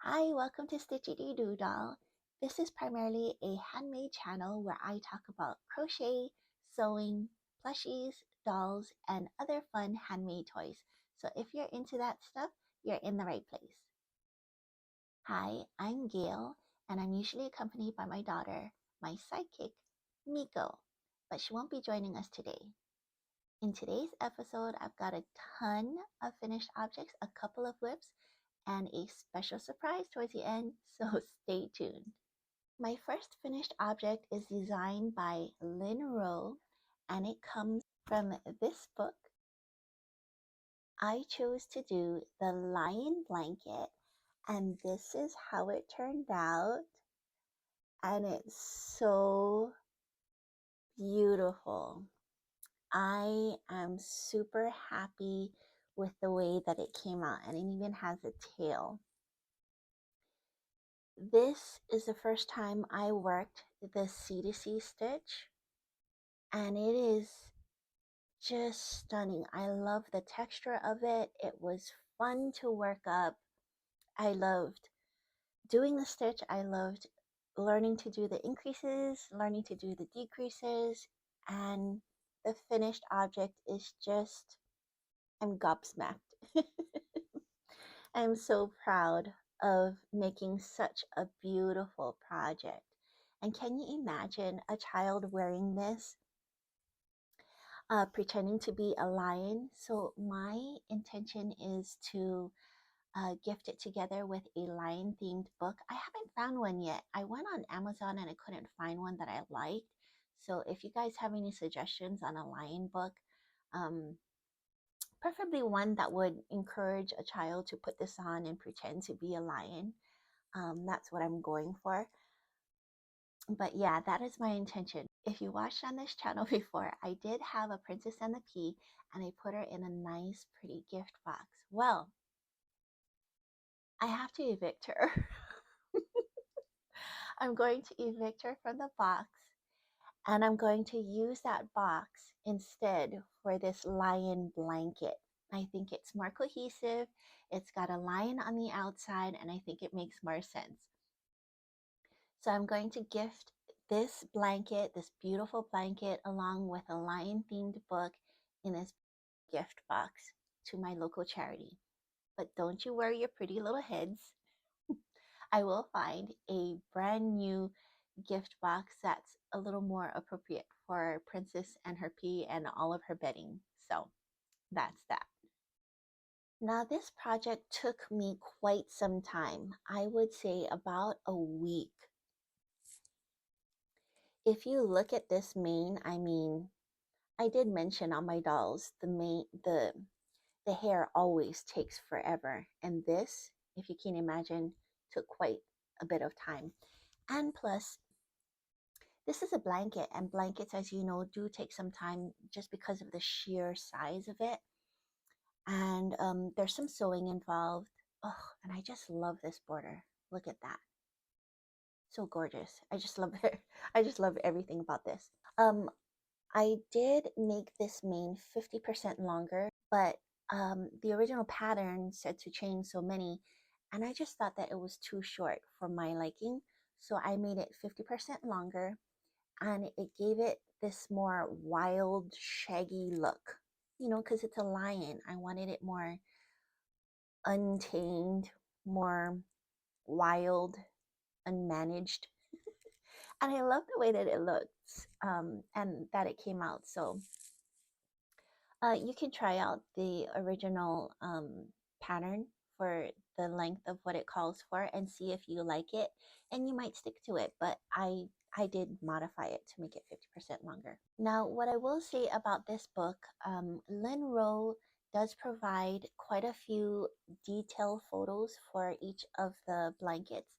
Hi, welcome to Stitchity Doodle. This is primarily a handmade channel where I talk about crochet, sewing, plushies, dolls, and other fun handmade toys. So if you're into that stuff, you're in the right place. Hi, I'm Gail, and I'm usually accompanied by my daughter, my sidekick, Miko, but she won't be joining us today. In today's episode, I've got a ton of finished objects, a couple of whips, and a special surprise towards the end, so stay tuned. My first finished object is designed by Lynne Rowe, and it comes from this book. I chose to do the lion blanket, and this is how it turned out. And it's so beautiful. I am super happy with the way that it came out, and it even has a tail. This is the first time I worked the C2C stitch, and it is just stunning. I love the texture of it. It was fun to work up. I loved doing the stitch. I loved learning to do the increases, learning to do the decreases, and the finished object is just, I'm gobsmacked. I'm so proud of making such a beautiful project. And can you imagine a child wearing this, pretending to be a lion? So my intention is to gift it together with a lion themed book. I haven't found one yet. I went on Amazon and I couldn't find one that I liked. So if you guys have any suggestions on a lion book, um, preferably one that would encourage a child to put this on and pretend to be a lion. That's what I'm going for. But yeah, that is my intention. If you watched on this channel before, I did have a Princess and the Pea, and I put her in a nice, pretty gift box. Well, I have to evict her. I'm going to evict her from the box, and I'm going to use that box instead for this lion blanket. I think it's more cohesive. It's got a lion on the outside, and I think it makes more sense. So I'm going to gift this blanket, this beautiful blanket, along with a lion themed book in this gift box to my local charity. But don't you worry your pretty little heads. I will find a brand new gift box that's a little more appropriate for Princess and her pea and all of her bedding. So that's that. Now, this project took me quite some time. I would say about a week. If you look at this mane, I mean, I did mention on my dolls, the hair always takes forever. And this, if you can imagine, took quite a bit of time. And plus, this is a blanket, and blankets, as you know, do take some time just because of the sheer size of it. And there's some sewing involved. Oh, and I just love this border. Look at that. So gorgeous. I just love it. I just love everything about this. I did make this mane 50% longer, but the original pattern said to chain so many, and I just thought that it was too short for my liking. So I made it 50% longer, and it gave it this more wild, shaggy look. You know, because it's a lion. I wanted it more untamed, more wild, unmanaged. And I love the way that it looks, and that it came out. So you can try out the original pattern for the length of what it calls for and see if you like it, and you might stick to it, but I did modify it to make it 50% longer. Now, what I will say about this book, Lynne Rowe does provide quite a few detailed photos for each of the blankets.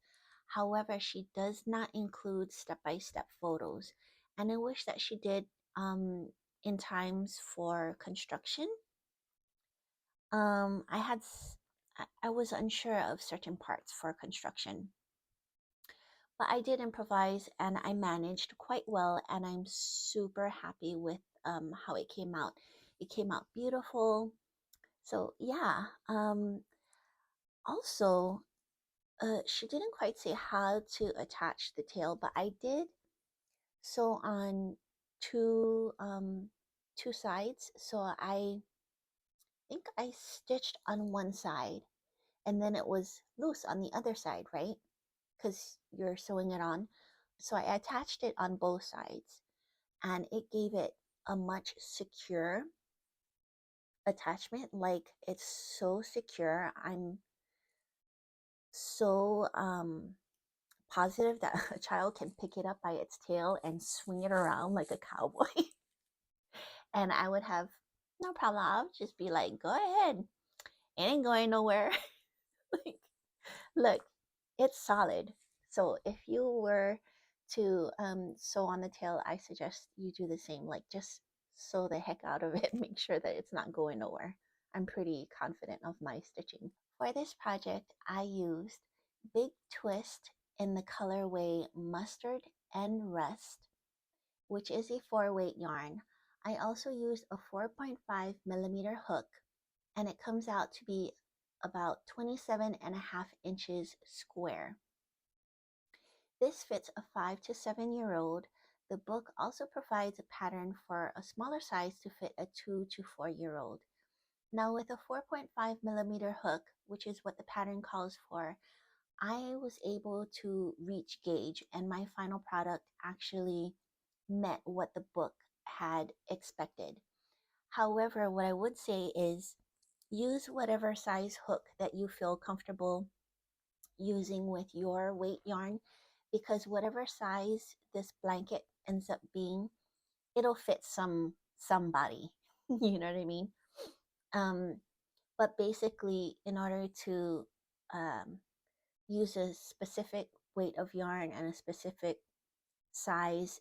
However, she does not include step-by-step photos, and I wish that she did in times for construction. I was unsure of certain parts for construction, but I did improvise and I managed quite well, and I'm super happy with how it came out. It came out beautiful. So yeah, also she didn't quite say how to attach the tail, but I did sew on two two sides. So I think I stitched on one side and then it was loose on the other side, right? Because you're sewing it on. So I attached it on both sides and it gave it a much secure attachment. Like it's so secure. I'm so positive that a child can pick it up by its tail and swing it around like a cowboy. And I would have no problem. I'll just be like, go ahead. It ain't going nowhere. Like, look, it's solid. So if you were to sew on the tail, I suggest you do the same. Like just sew the heck out of it. Make sure that it's not going nowhere. I'm pretty confident of my stitching. For this project, I used Big Twist in the colorway Mustard and Rust, which is a 4-weight yarn. I also used a 4.5 millimeter hook, and it comes out to be about 27.5 inches square. This fits a 5 to 7-year-old. The book also provides a pattern for a smaller size to fit a 2 to 4-year-old. Now with a 4.5 millimeter hook, which is what the pattern calls for, I was able to reach gauge and my final product actually met what the book had expected. However, what I would say is use whatever size hook that you feel comfortable using with your weight yarn, because whatever size this blanket ends up being, it'll fit somebody. You know what I mean? But basically, in order to use a specific weight of yarn and a specific size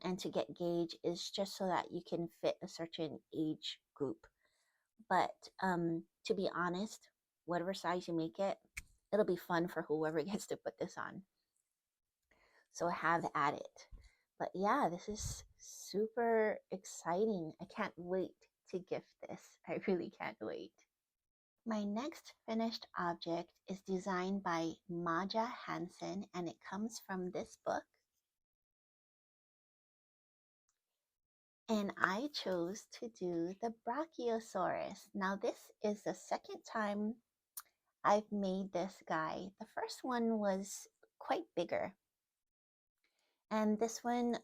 and to get gauge is just so that you can fit a certain age group. But to be honest, whatever size you make it, it'll be fun for whoever gets to put this on. So have at it. But yeah, this is super exciting. I can't wait to gift this. I really can't wait. My next finished object is designed by Maja Hansen and it comes from this book. And I chose to do the Brachiosaurus. Now this is the second time I've made this guy. The first one was quite bigger. And this one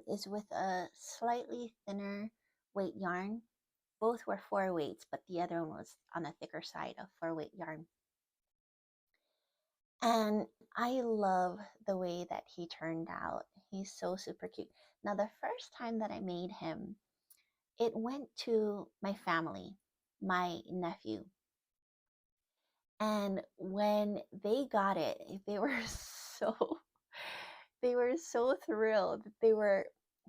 is with a slightly thinner weight yarn. Both were 4 weights, but the other one was on a thicker side of 4-weight yarn. And I love the way that he turned out. He's so super cute. Now, the first time that I made him, it went to my family, my nephew. And when they got it, they were so thrilled. They were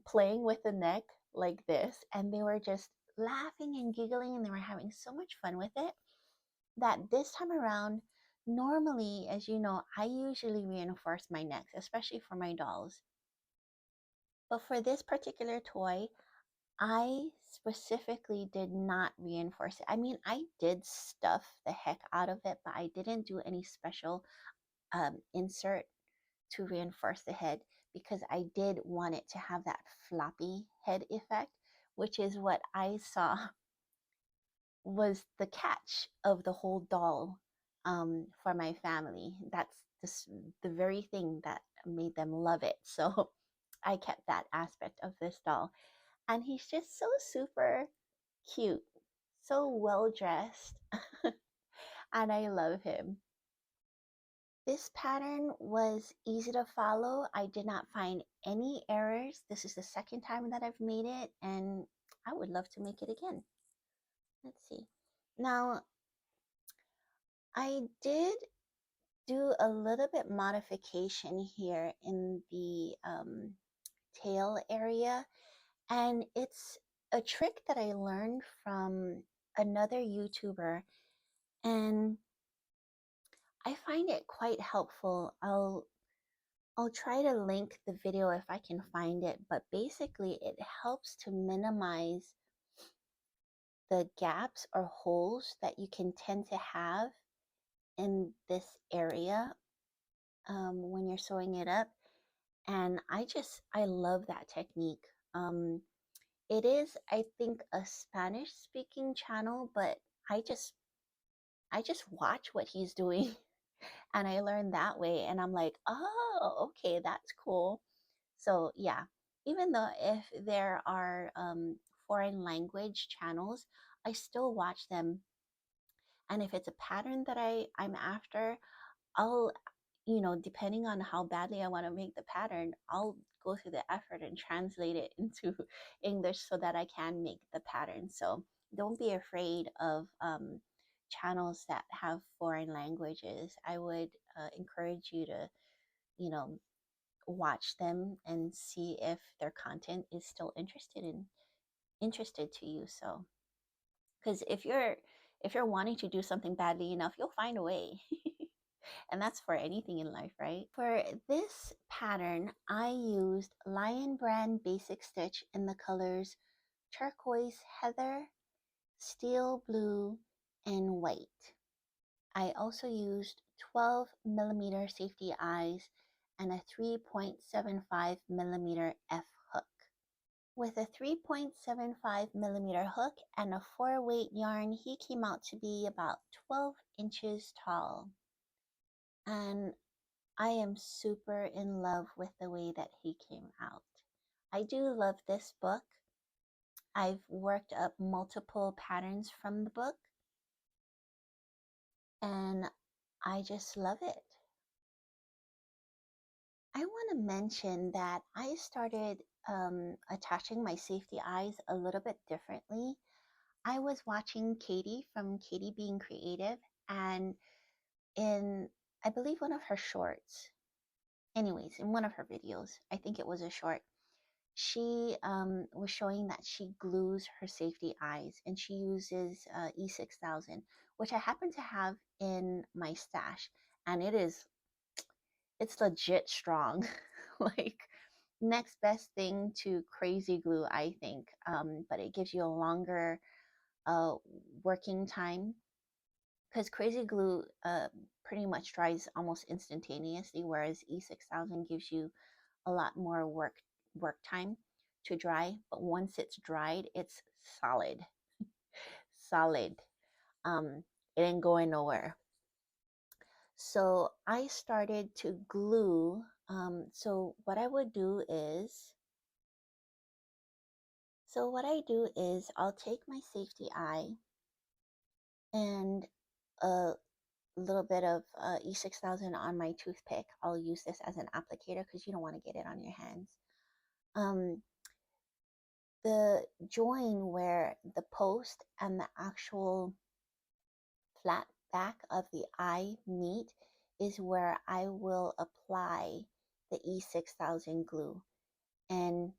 playing with the neck like this, and they were just laughing and giggling, and they were having so much fun with it that this time around, normally, as you know, I usually reinforce my necks, especially for my dolls. But for this particular toy, I specifically did not reinforce it. I mean, I did stuff the heck out of it, but I didn't do any special insert to reinforce the head because I did want it to have that floppy head effect, which is what I saw was the catch of the whole doll for my family. That's the very thing that made them love it. So I kept that aspect of this doll. And he's just so super cute, so well dressed, and I love him. This pattern was easy to follow. I did not find any errors. This is the second time that I've made it, and I would love to make it again. Let's see. Now, I did do a little bit modification here in the tail area, and it's a trick that I learned from another YouTuber, and I find it quite helpful. I'll try to link the video if I can find it, but basically it helps to minimize the gaps or holes that you can tend to have in this area when you're sewing it up. And I love that technique. It is, I think, a Spanish speaking channel, but I just I just watch what he's doing and I learn that way. And I'm like, oh, okay, that's cool. So yeah, even though if there are foreign language channels, I still watch them. And if it's a pattern that I'm after, I'll, depending on how badly I want to make the pattern, I'll go through the effort and translate it into English so that I can make the pattern. So don't be afraid of channels that have foreign languages. I would encourage you to, you know, watch them and see if their content is still interested to you. So, because if you're wanting to do something badly enough, you'll find a way. And that's for anything in life, right? For this pattern, I used Lion Brand Basic Stitch in the colors turquoise heather, steel blue, and white. I also used 12mm safety eyes and a 3.75mm F hook. With a 3.75mm hook and a 4-weight yarn, he came out to be about 12 inches tall. And I am super in love with the way that he came out. I do love this book. I've worked up multiple patterns from the book, and I just love it. I want to mention that I started attaching my safety eyes a little bit differently. I was watching Katie from Katie Being Creative, and in, I believe, one of her shorts, anyways, in one of her videos, I think it was a short, she was showing that she glues her safety eyes and she uses E6000, which I happen to have in my stash, and it's legit strong. Like next best thing to crazy glue, I think. But it gives you a longer uh, working time, because crazy glue pretty much dries almost instantaneously, whereas E6000 gives you a lot more work time to dry. But once it's dried, it's solid, solid. It ain't going nowhere. So I started to glue. So what I would do is, I'll take my safety eye and a little bit of E6000 on my toothpick. I'll use this as an applicator because you don't want to get it on your hands. Um, the join where the post and the actual flat back of the eye meet is where I will apply the E6000 glue. And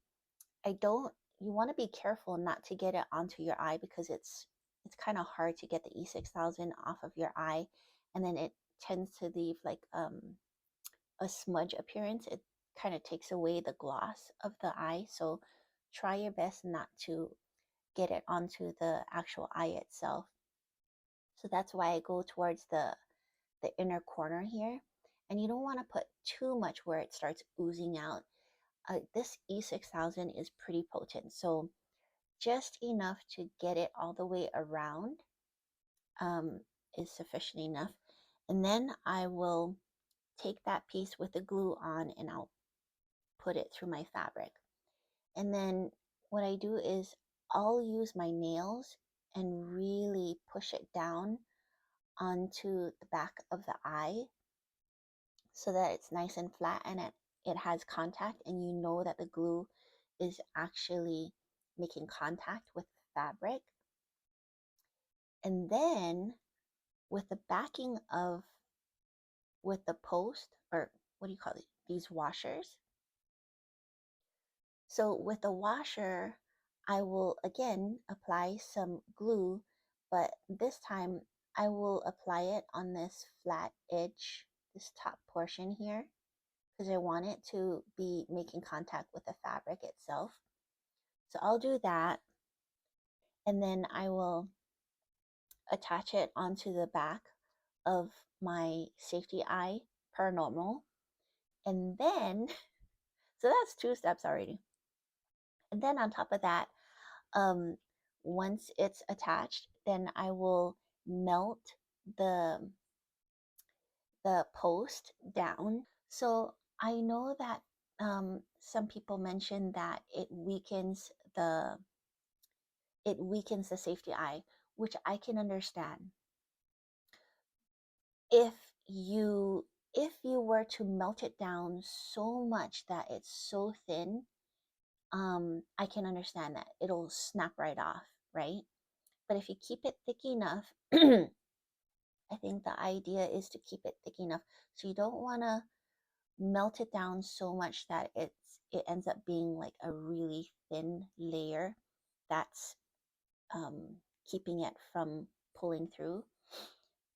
you want to be careful not to get it onto your eye, because it's kind of hard to get the E6000 off of your eye, and then it tends to leave like a smudge appearance. It kind of takes away the gloss of the eye. So try your best not to get it onto the actual eye itself. So that's why I go towards the inner corner here. And you don't want to put too much where it starts oozing out. This E6000 is pretty potent, so just enough to get it all the way around is sufficient enough. And then I will take that piece with the glue on and I'll put it through my fabric. And then what I do is I'll use my nails and really push it down onto the back of the eye so that it's nice and flat and it has contact, and you know that the glue is actually making contact with the fabric. And then with the backing of, with the post, or what do you call it, these washers. So with the washer, I will again apply some glue, but this time I will apply it on this flat edge, this top portion here, because I want it to be making contact with the fabric itself. So I'll do that, and then I will attach it onto the back of my safety eye per normal. And then, so that's 2 steps already. And then on top of that, um, once it's attached, then I will melt the post down. So I know that some people mention that it weakens the safety eye, which I can understand. If you were to melt it down so much that it's so thin, I can understand that it'll snap right off, right? But if you keep it thick enough, I think the idea is to keep it thick enough. So you don't want to melt it down so much that it ends up being like a really thin layer that's keeping it from pulling through,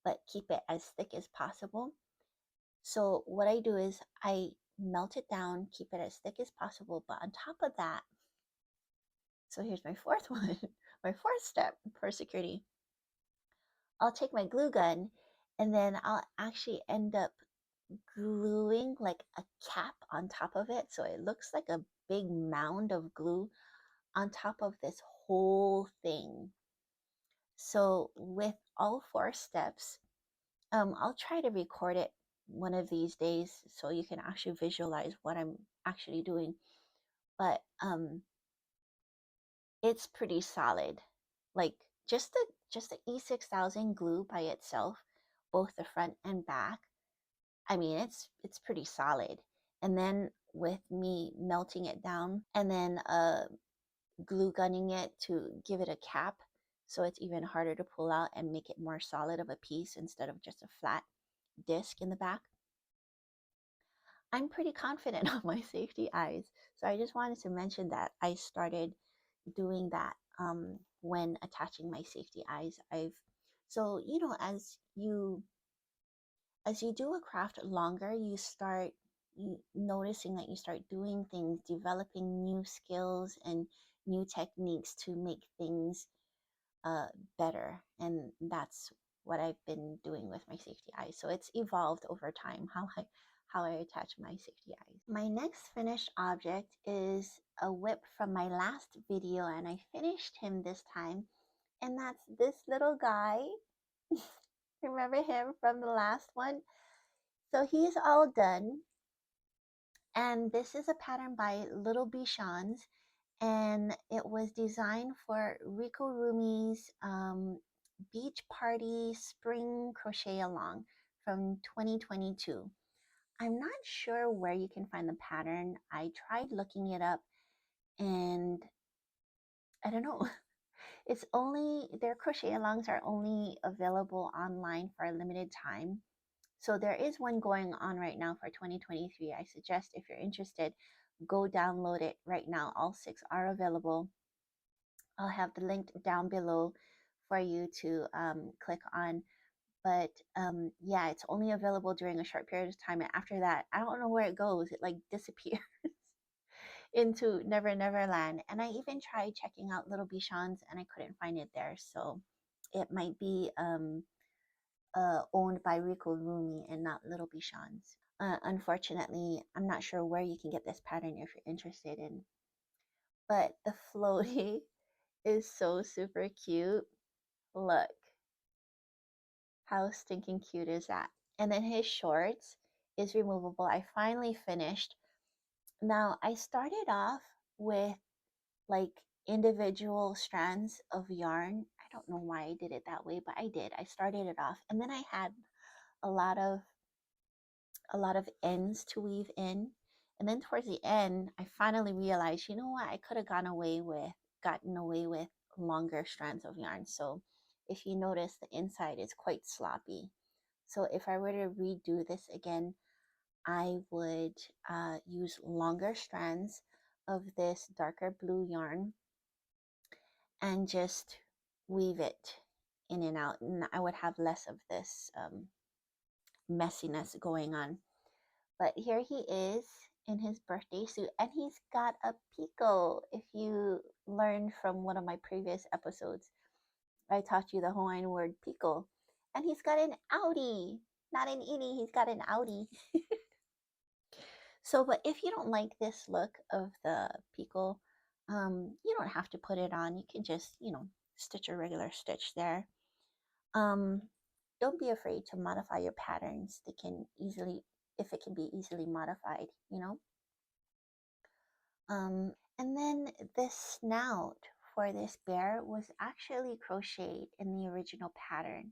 but keep it as thick as possible. So what I do is I melt it down, keep it as thick as possible, but on top of that, so here's my fourth one, my fourth step for security. I'll take my glue gun and then I'll actually end up gluing like a cap on top of it. So it looks like a big mound of glue on top of this whole thing. So with all 4 steps, I'll try to record it one of these days so you can actually visualize what I'm actually doing. But it's pretty solid. Like just the E6000 glue by itself, both the front and back, I mean, it's pretty solid. And then with me melting it down and then glue gunning it to give it a cap so it's even harder to pull out and make it more solid of a piece instead of just a flat disc in the back, I'm pretty confident of my safety eyes. So I just wanted to mention that I started doing that when attaching my safety eyes. So you know, as you do a craft longer, you start noticing that you start doing things, developing new skills and new techniques to make things better. And that's what I've been doing with my safety eyes. So it's evolved over time how I attach my safety eyes. My next finished object is a whip from my last video, and I finished him this time. And that's this little guy. Remember him from the last one? So he's all done. And this is a pattern by Little Bichons, and it was designed for Amigurumi's Beach Party Spring Crochet Along from 2022. I'm not sure where you can find the pattern. I tried looking it up and I don't know. It's only, their crochet alongs are only available online for a limited time. So there is one going on right now for 2023. I suggest if you're interested, go download it right now. All 6 are available. I'll have the link down below for you to click on. But yeah, it's only available during a short period of time. And after that, I don't know where it goes. It like disappears into Never Never Land. And I even tried checking out Little Bichons and I couldn't find it there. So it might be owned by Amigurumi and not Little Bichons. Unfortunately, I'm not sure where you can get this pattern if you're interested in. But the floaty is so super cute. Look, how stinking cute is that? And then his shorts is removable. I finally finished. Now, I started off with like individual strands of yarn. I don't know why I did it that way, but I did. I started it off and then I had a lot of ends to weave in. And then towards the end, I finally realized, you know what, I could have gotten away with longer strands of yarn. So if you notice, the inside is quite sloppy. So if I were to redo this again, I would use longer strands of this darker blue yarn and just weave it in and out. And I would have less of this messiness going on. But here he is in his birthday suit, and he's got a picot. If you learned from one of my previous episodes, I taught you the Hawaiian word picot. And he's got an Audi, not an innie, he's got an Audi. So, but if you don't like this look of the pico, you don't have to put it on. You can just, stitch a regular stitch there. Um, don't be afraid to modify your patterns. They can easily, if it can be easily modified. And then this snout for this bear was actually crocheted in the original pattern,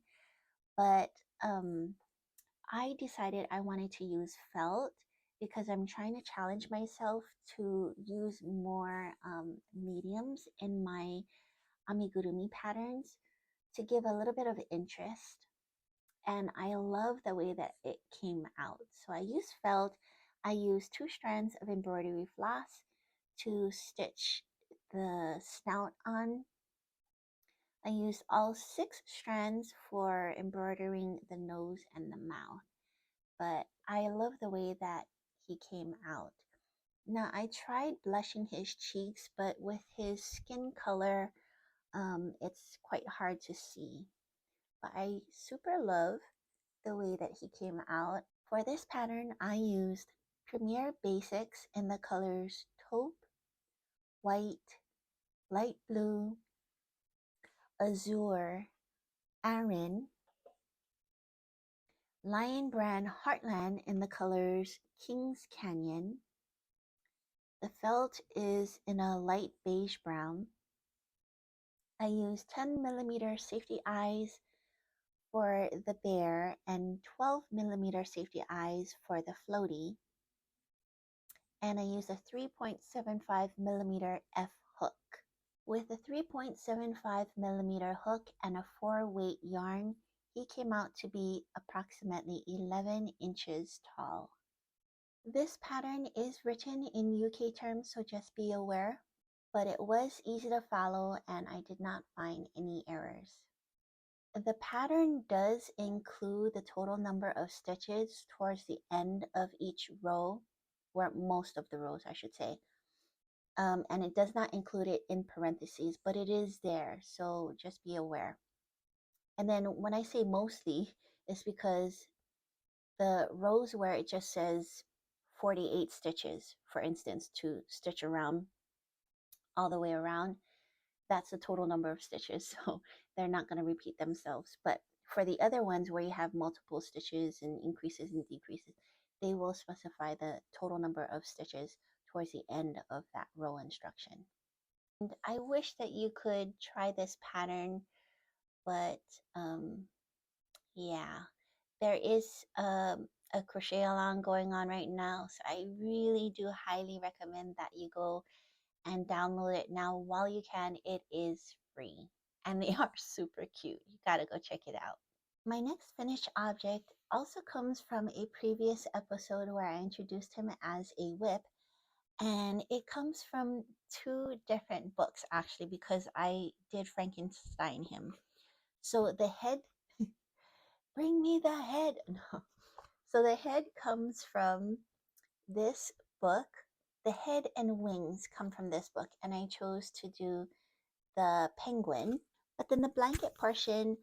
but I decided I wanted to use felt because I'm trying to challenge myself to use more mediums in my amigurumi patterns to give a little bit of interest. And I love the way that it came out. So I used felt. I used 2 strands of embroidery floss to stitch the snout on. I used all 6 strands for embroidering the nose and the mouth. But I love the way that he came out. Now, I tried blushing his cheeks, but with his skin color, it's quite hard to see. But I super love the way that he came out. For this pattern, I used Premier Basics in the colors taupe, white, light blue, azure, Arin, Lion Brand Heartland in the colors Kings Canyon. The felt is in a light beige brown. I used 10mm safety eyes for the bear and 12mm safety eyes for the floaty. And I used a 3.75mm F hook. With a 3.75mm hook and a 4-weight yarn, he came out to be approximately 11 inches tall. This pattern is written in UK terms, so just be aware, but it was easy to follow and I did not find any errors. The pattern does include the total number of stitches towards the end of each row, or most of the rows, I should say. And it does not include it in parentheses, but it is there, so just be aware. And then when I say mostly, it's because the rows where it just says 48 stitches, for instance, to stitch around all the way around, that's the total number of stitches. So they're not going to repeat themselves. But for the other ones where you have multiple stitches and increases and decreases, they will specify the total number of stitches towards the end of that row instruction. And I wish that you could try this pattern, but yeah, there is a crochet along going on right now. So I really do highly recommend that you go and download it now while you can. It is free and they are super cute. You gotta go check it out. My next finished object also comes from a previous episode where I introduced him as a whip, and it comes from 2 different books actually because I did Frankenstein him. So the head, bring me the head. No. So the head comes from this book. The head and wings come from this book, and I chose to do the penguin. But then the blanket portion,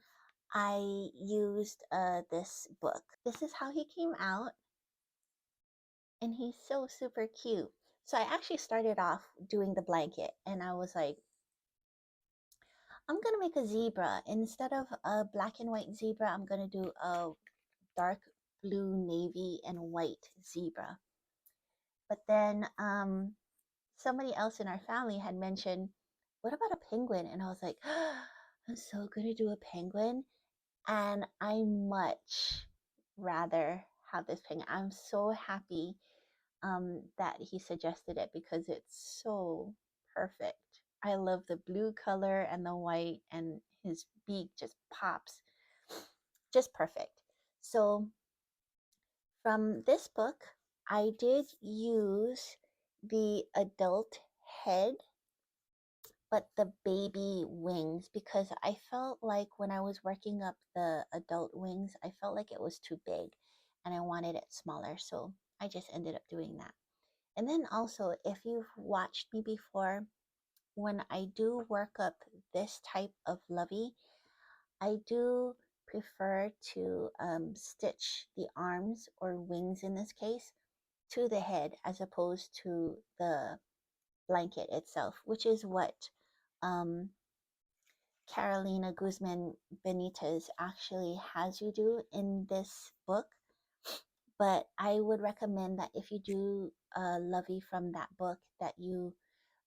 I used this book. This is how he came out, and he's so super cute. So I actually started off doing the blanket, and I was like, I'm gonna make a zebra. Instead of a black and white zebra, I'm gonna do a dark blue, navy, and white zebra. But then somebody else in our family had mentioned, what about a penguin? And I was like, I'm so gonna do a penguin. And I much rather have this penguin. I'm so happy that he suggested it because it's so perfect. I love the blue color and the white, and his beak just pops. Just perfect. So from this book, I did use the adult head, but the baby wings, because I felt like when I was working up the adult wings, I felt like it was too big and I wanted it smaller. So I just ended up doing that. And then also, if you've watched me before, when I do work up this type of Lovey, I do prefer to stitch the arms or wings in this case to the head as opposed to the blanket itself, which is what um, Carolina Guzman Benitez actually has you do in this book. But I would recommend that if you do Lovey from that book, that you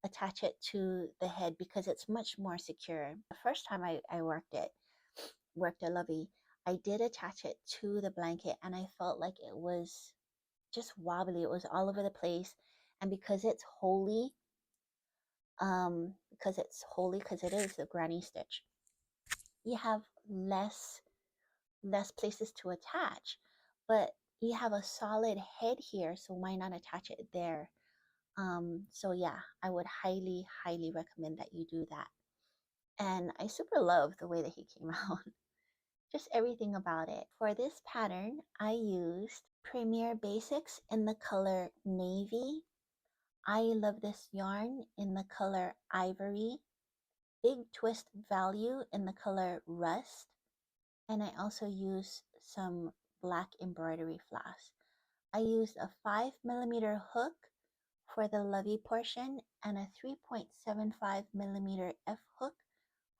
attach it to the head because it's much more secure. The first time I worked a Lovey, I did attach it to the blanket and I felt like it was just wobbly. It was all over the place. And because it is the granny stitch, you have less places to attach, but you have a solid head here, so why not attach it there? So yeah, I would highly recommend that you do that. And I super love the way that he came out. Just everything about it. For this pattern, I used Premier Basics in the color Navy. I love this yarn in the color Ivory. Big Twist Value in the color Rust. And I also used some black embroidery floss. I used a 5mm hook for the Lovey portion and a 3.75mm F hook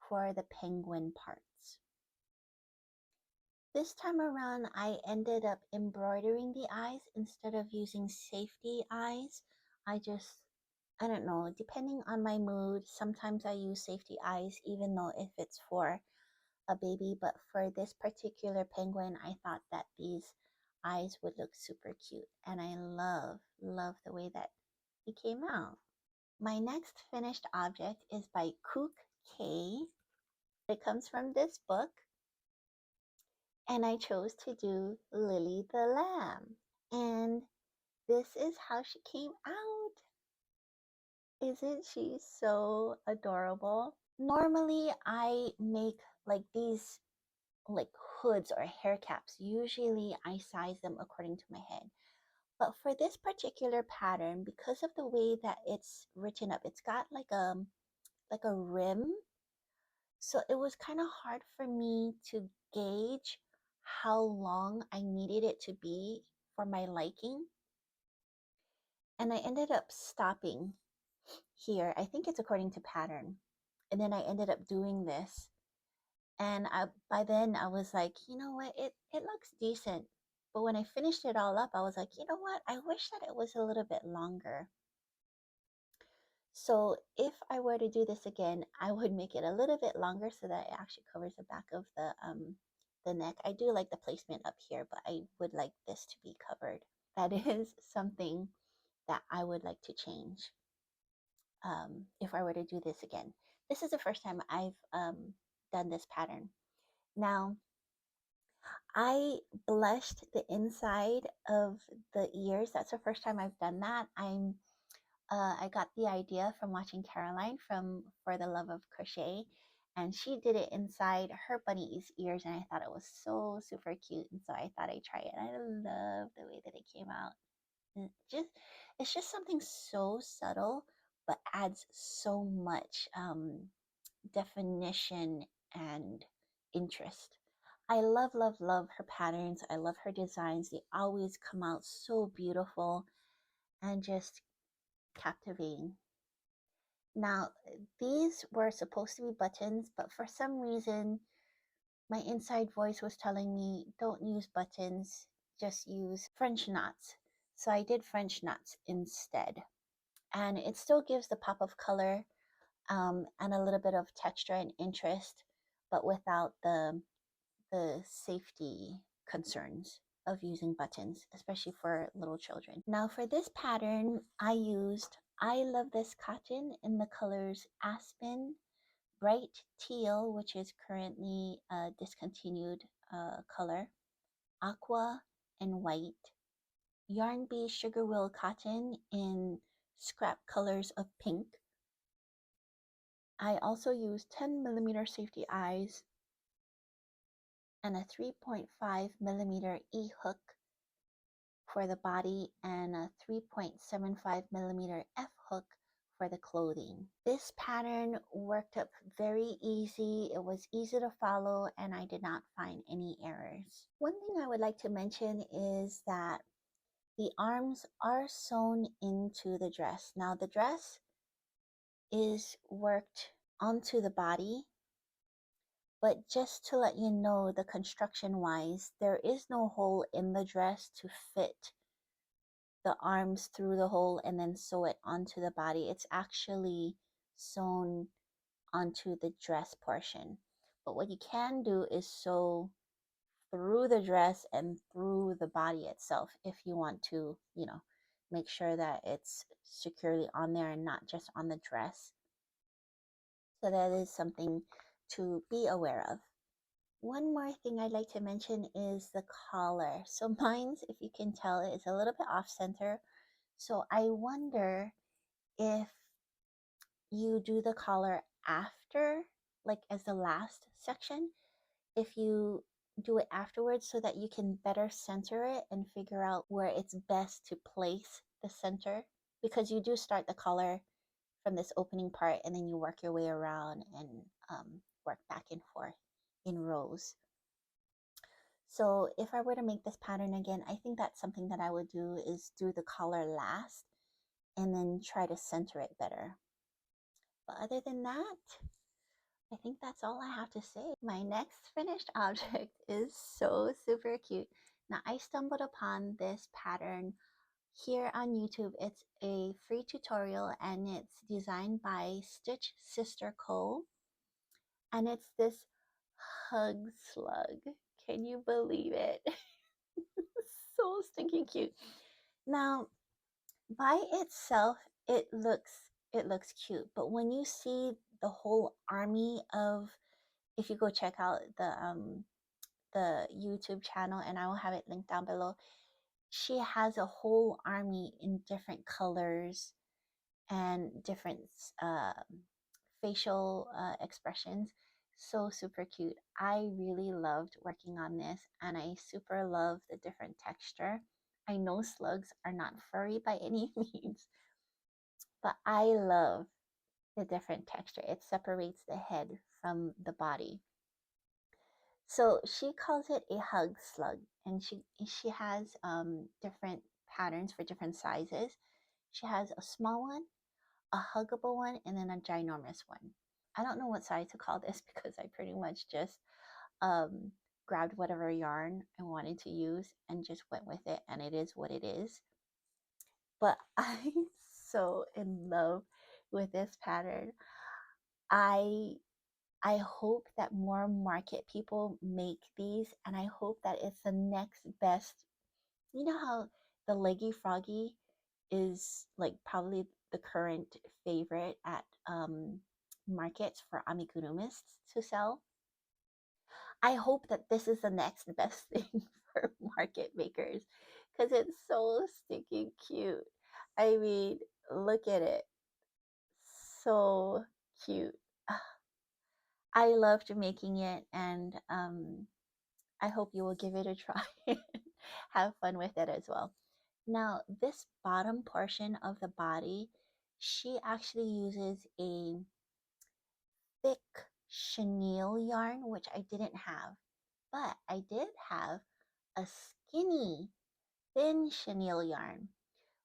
for the penguin parts. This time around, I ended up embroidering the eyes instead of using safety eyes. I don't know, depending on my mood, sometimes I use safety eyes, even though if it's for a baby. But for this particular penguin, I thought that these eyes would look super cute. And I love the way that he came out. My next finished object is by Kook K. It comes from this book. And I chose to do Lily the Lamb. And this is how she came out. Isn't she so adorable? Normally, I make like these like hoods or hair caps. Usually, I size them according to my head. But for this particular pattern, because of the way that it's written up, it's got like a rim. So it was kind of hard for me to gauge how long I needed it to be for my liking. And I ended up stopping here. I think it's according to pattern. And then I ended up doing this. And by then I was like, you know what, it looks decent. But when I finished it all up, I was like, you know what, I wish that it was a little bit longer. So if I were to do this again, I would make it a little bit longer so that it actually covers the back of the neck. I do like the placement up here, but I would like this to be covered. That is something that I would like to change if I were to do this again. This is the first time I've done this pattern. Now, I blushed the inside of the ears. That's the first time I've done that. I got the idea from watching Caroline from For the Love of Crochet, and she did it inside her bunny's ears, and I thought it was so super cute, and so I thought I'd try it. And I love the way that it came out. And it's just something so subtle, but adds so much definition and interest. I love her patterns. I love her designs. They always come out so beautiful and just captivating. Now, these were supposed to be buttons, but for some reason, my inside voice was telling me, don't use buttons, just use French knots. So I did French knots instead. And it still gives the pop of color and a little bit of texture and interest, but without the safety concerns of using buttons, especially for little children. Now for this pattern, I used I Love This Cotton in the colors Aspen, Bright Teal, which is currently a discontinued color, Aqua, and White, Yarn Bee Sugar Will Cotton in scrap colors of pink. I also used 10mm safety eyes and a 3.5mm E-hook for the body and a 3.75mm F-hook for the clothing. This pattern worked up very easy. It was easy to follow and I did not find any errors. One thing I would like to mention is that The arms are sewn into the dress. Now the dress is worked onto the body, but just to let you know, the construction wise, there is no hole in the dress to fit the arms through the hole and then sew it onto the body. It's actually sewn onto the dress portion. But what you can do is sew through the dress and through the body itself if you want to, make sure that it's securely on there and not just on the dress. So that is something to be aware of. One more thing I'd like to mention is the collar. So mine's, if you can tell, is a little bit off center. So I wonder if you do the collar after, like as the last section, if you do it afterwards so that you can better center it and figure out where it's best to place the center, because you do start the collar from this opening part and then you work your way around and work back and forth in rows. So if I were to make this pattern again, I think that's something that I would do, is do the collar last and then try to center it better. But other than that, I think that's all I have to say. My next finished object is so super cute. Now, I stumbled upon this pattern here on YouTube. It's a free tutorial and it's designed by Stitch Sister Co. And it's this hug slug. Can you believe it? So stinking cute. Now, by itself, it looks cute, but when you see the whole army of, if you go check out the YouTube channel, and I will have it linked down below, she has a whole army in different colors and different facial expressions. So super cute. I really loved working on this, and I super love the different texture. I know slugs are not furry by any means, but I love the different texture. It separates the head from the body. So she calls it a hug slug, and she has different patterns for different sizes. She has a small one, a huggable one, and then a ginormous one. I don't know what size to call this because I pretty much just um, grabbed whatever yarn I wanted to use and just went with it, and it is what it is. But I'm so in love with this pattern. I I hope that more market people make these, and I hope that it's the next best. You know how the leggy froggy is like probably the current favorite at markets for amigurumists to sell. I hope that this is the next best thing for market makers because it's so stinking cute. I mean, look at it. So cute. I loved making it, and I hope you will give it a try. Have fun with it as well. Now, this bottom portion of the body, she actually uses a thick chenille yarn, which I didn't have, but I did have a skinny, thin chenille yarn,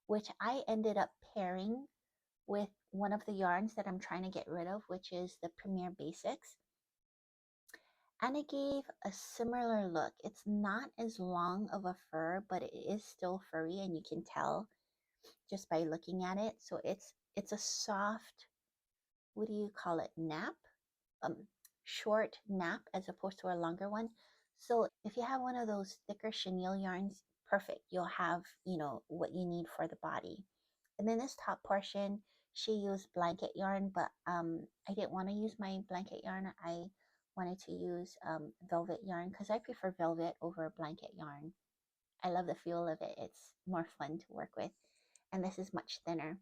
which I ended up pairing with one of the yarns that I'm trying to get rid of, which is the Premier Basix. And it gave a similar look. It's not as long of a fur, but it is still furry, and you can tell just by looking at it. So it's a soft, what do you call it, nap? Um, Short nap as opposed to a longer one. So if you have one of those thicker chenille yarns, perfect. You'll have, what you need for the body. And then this top portion, she used blanket yarn, but I didn't want to use my blanket yarn. I wanted to use velvet yarn because I prefer velvet over blanket yarn. I love the feel of it. It's more fun to work with. And this is much thinner.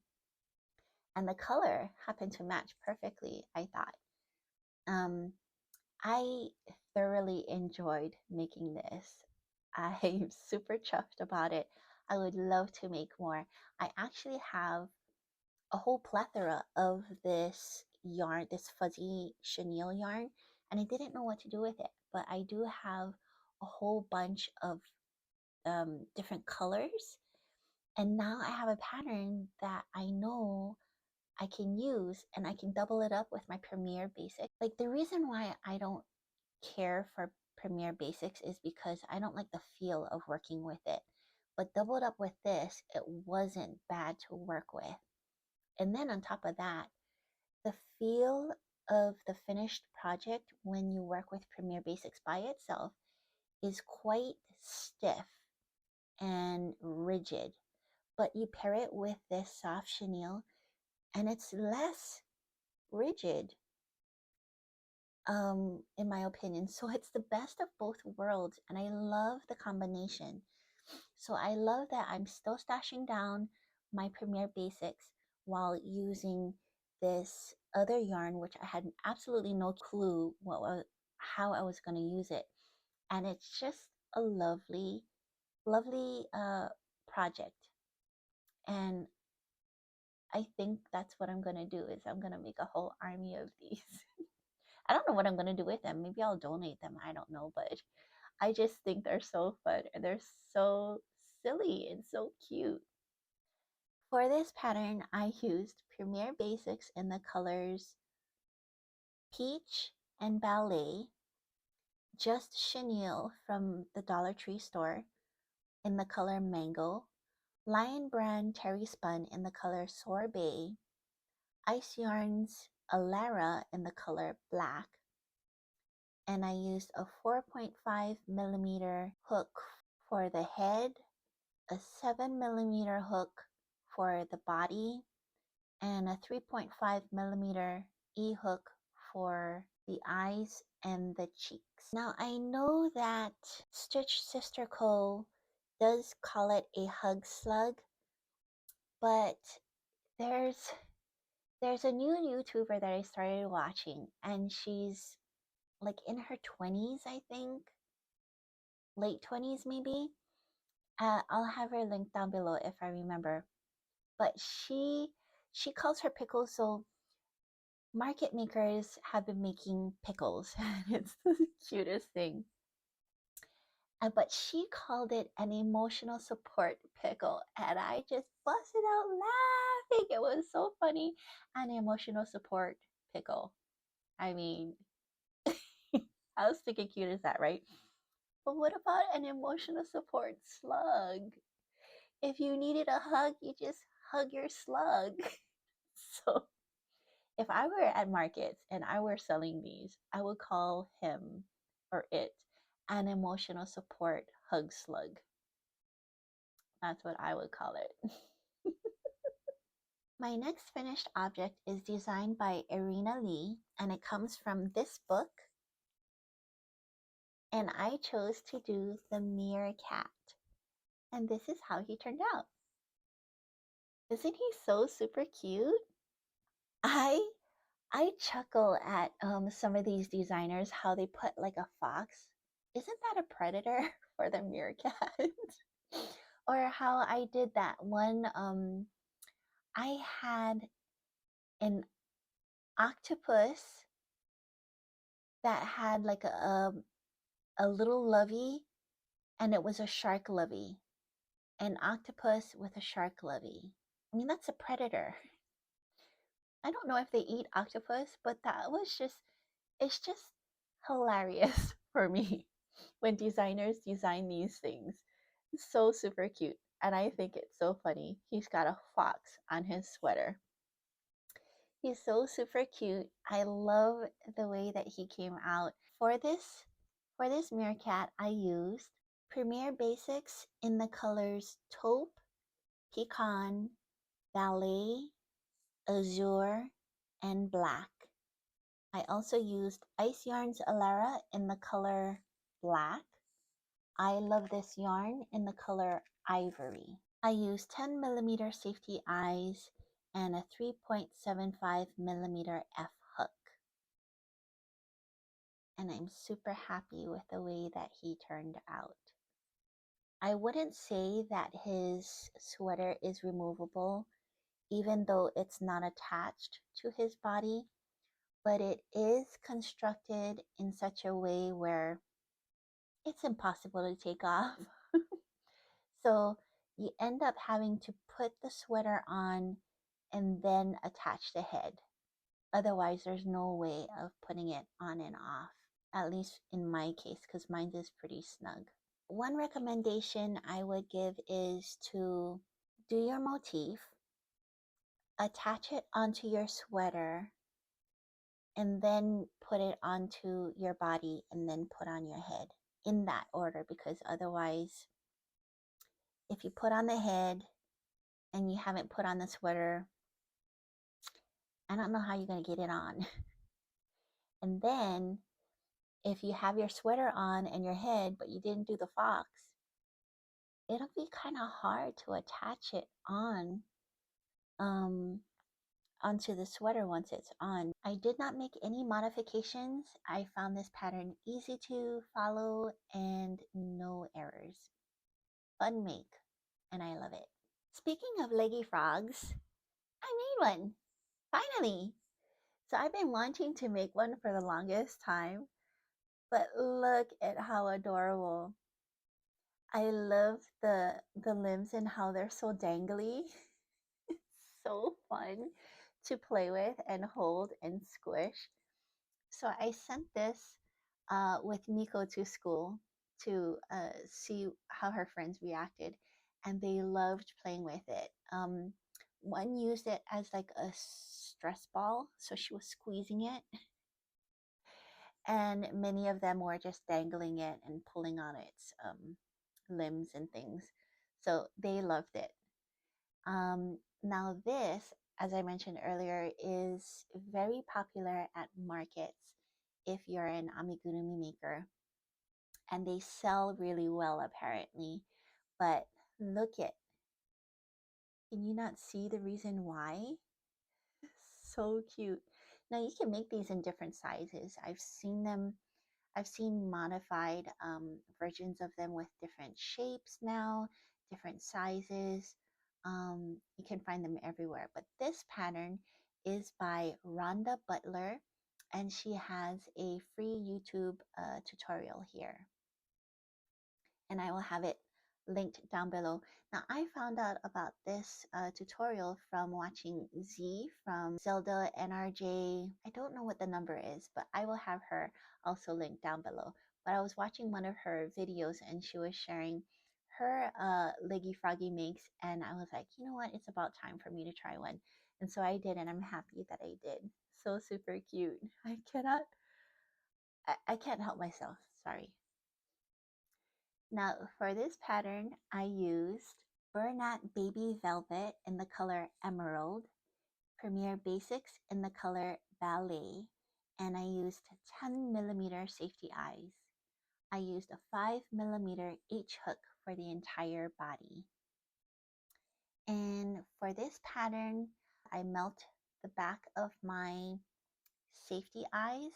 And the color happened to match perfectly, I thought. Um, I thoroughly enjoyed making this. I'm super chuffed about it. I would love to make more. I actually have a whole plethora of this yarn, this fuzzy chenille yarn, and I didn't know what to do with it. But I do have a whole bunch of different colors, And now I have a pattern that I know I can use, and I can double it up with my Premier Basic. Like, the reason why I don't care for Premier Basics is because I don't like the feel of working with it. But doubled up with this, it wasn't bad to work with. And then on top of that, the feel of the finished project when you work with Premier Basics by itself is quite stiff and rigid. But you pair it with this soft chenille and it's less rigid, in my opinion. So it's the best of both worlds, and I love the combination. So I love that I'm still stashing down my Premier Basics while using this other yarn, which I had absolutely no clue how I was going to use it. And it's just a lovely, lovely project. And I think that's what I'm going to do is I'm going to make a whole army of these. I don't know what I'm going to do with them. Maybe I'll donate them. I don't know, but I just think they're so fun and they're so silly and so cute. For this pattern, I used Premier Basics in the colors Peach and Ballet, Just Chenille from the Dollar Tree store in the color Mango, Lion Brand Terry Spun in the color Sorbet, Ice Yarns Alara in the color Black, and I used a 4.5 millimeter hook for the head, a 7 millimeter hook for the body, and a 3.5 millimeter E-hook for the eyes and the cheeks. Now I know that Stitch Sister Co. does call it a hug slug, but there's a new YouTuber that I started watching, and she's like in her 20s, I think, late 20s maybe. I'll have her link down below if I remember. But she calls her pickles. So market makers have been making pickles, and it's the cutest thing. But she called it an emotional support pickle, and I just busted out laughing. It was so funny. An emotional support pickle. I mean, how stinking cute is that, right? But what about an emotional support slug? If you needed a hug, you just hug your slug. So if I were at markets and I were selling these, I would call him or it an emotional support hug slug. That's what I would call it. My next finished object is designed by Irina Lee, and it comes from this book. And I chose to do the meerkat. And this is how he turned out. Isn't he so super cute? I chuckle at some of these designers, how they put like a fox. Isn't that a predator for the meerkat? Or how I did that one, I had an octopus that had like a little lovey, and it was a shark lovey. An octopus with a shark lovey. I mean, that's a predator. I don't know if they eat octopus, but that was it's just hilarious for me when designers design these things. It's so super cute. And I think it's so funny. He's got a fox on his sweater. He's so super cute. I love the way that he came out. For this meerkat, I used Premier Basics in the colors Taupe, Pecan, Ballet, Azure, and Black. I also used Ice Yarns Alara in the color Black. I love this yarn in the color Ivory. I used 10 millimeter safety eyes and a 3.75 millimeter F hook. And I'm super happy with the way that he turned out. I wouldn't say that his sweater is removable, even though it's not attached to his body, but it is constructed in such a way where it's impossible to take off. So you end up having to put the sweater on and then attach the head. Otherwise, there's no way of putting it on and off, at least in my case, because mine is pretty snug. One recommendation I would give is to do your motif, attach it onto your sweater, and then put it onto your body and then put on your head in that order, because otherwise, if you put on the head and you haven't put on the sweater, I don't know how you're going to get it on. And then if you have your sweater on and your head, but you didn't do the fox, it'll be kind of hard to attach it on onto the sweater once it's on. I did not make any modifications. I found this pattern easy to follow and no errors. Fun make, and I love it. Speaking of leggy frogs, I made one, finally. So I've been wanting to make one for the longest time, but look at how adorable. I love the limbs and how they're so dangly. It's so fun to play with and hold and squish. So I sent this with Miko to school to see how her friends reacted, and they loved playing with it. One used it as like a stress ball, so she was squeezing it, and many of them were just dangling it and pulling on its limbs and things. So they loved it. Now this, as I mentioned earlier, is very popular at markets if you're an amigurumi maker. And they sell really well apparently. But look at, can you not see the reason why? So cute. Now you can make these in different sizes. I've seen modified versions of them with different shapes now, different sizes. You can find them everywhere. But this pattern is by Rhonda Butler, and she has a free YouTube tutorial here. And I will have it linked down below. Now, I found out about this tutorial from watching Z from Zelda NRJ. I don't know what the number is, but I will have her also linked down below. But I was watching one of her videos and she was sharing her leggy froggy makes, and I was like, you know what? It's about time for me to try one. And so I did, and I'm happy that I did. So super cute. I can't help myself. Sorry. Now for this pattern, I used Bernat Baby Velvet in the color Emerald, Premier Basics in the color Ballet, and I used 10mm safety eyes. I used a 5mm H hook for the entire body. And for this pattern, I melt the back of my safety eyes,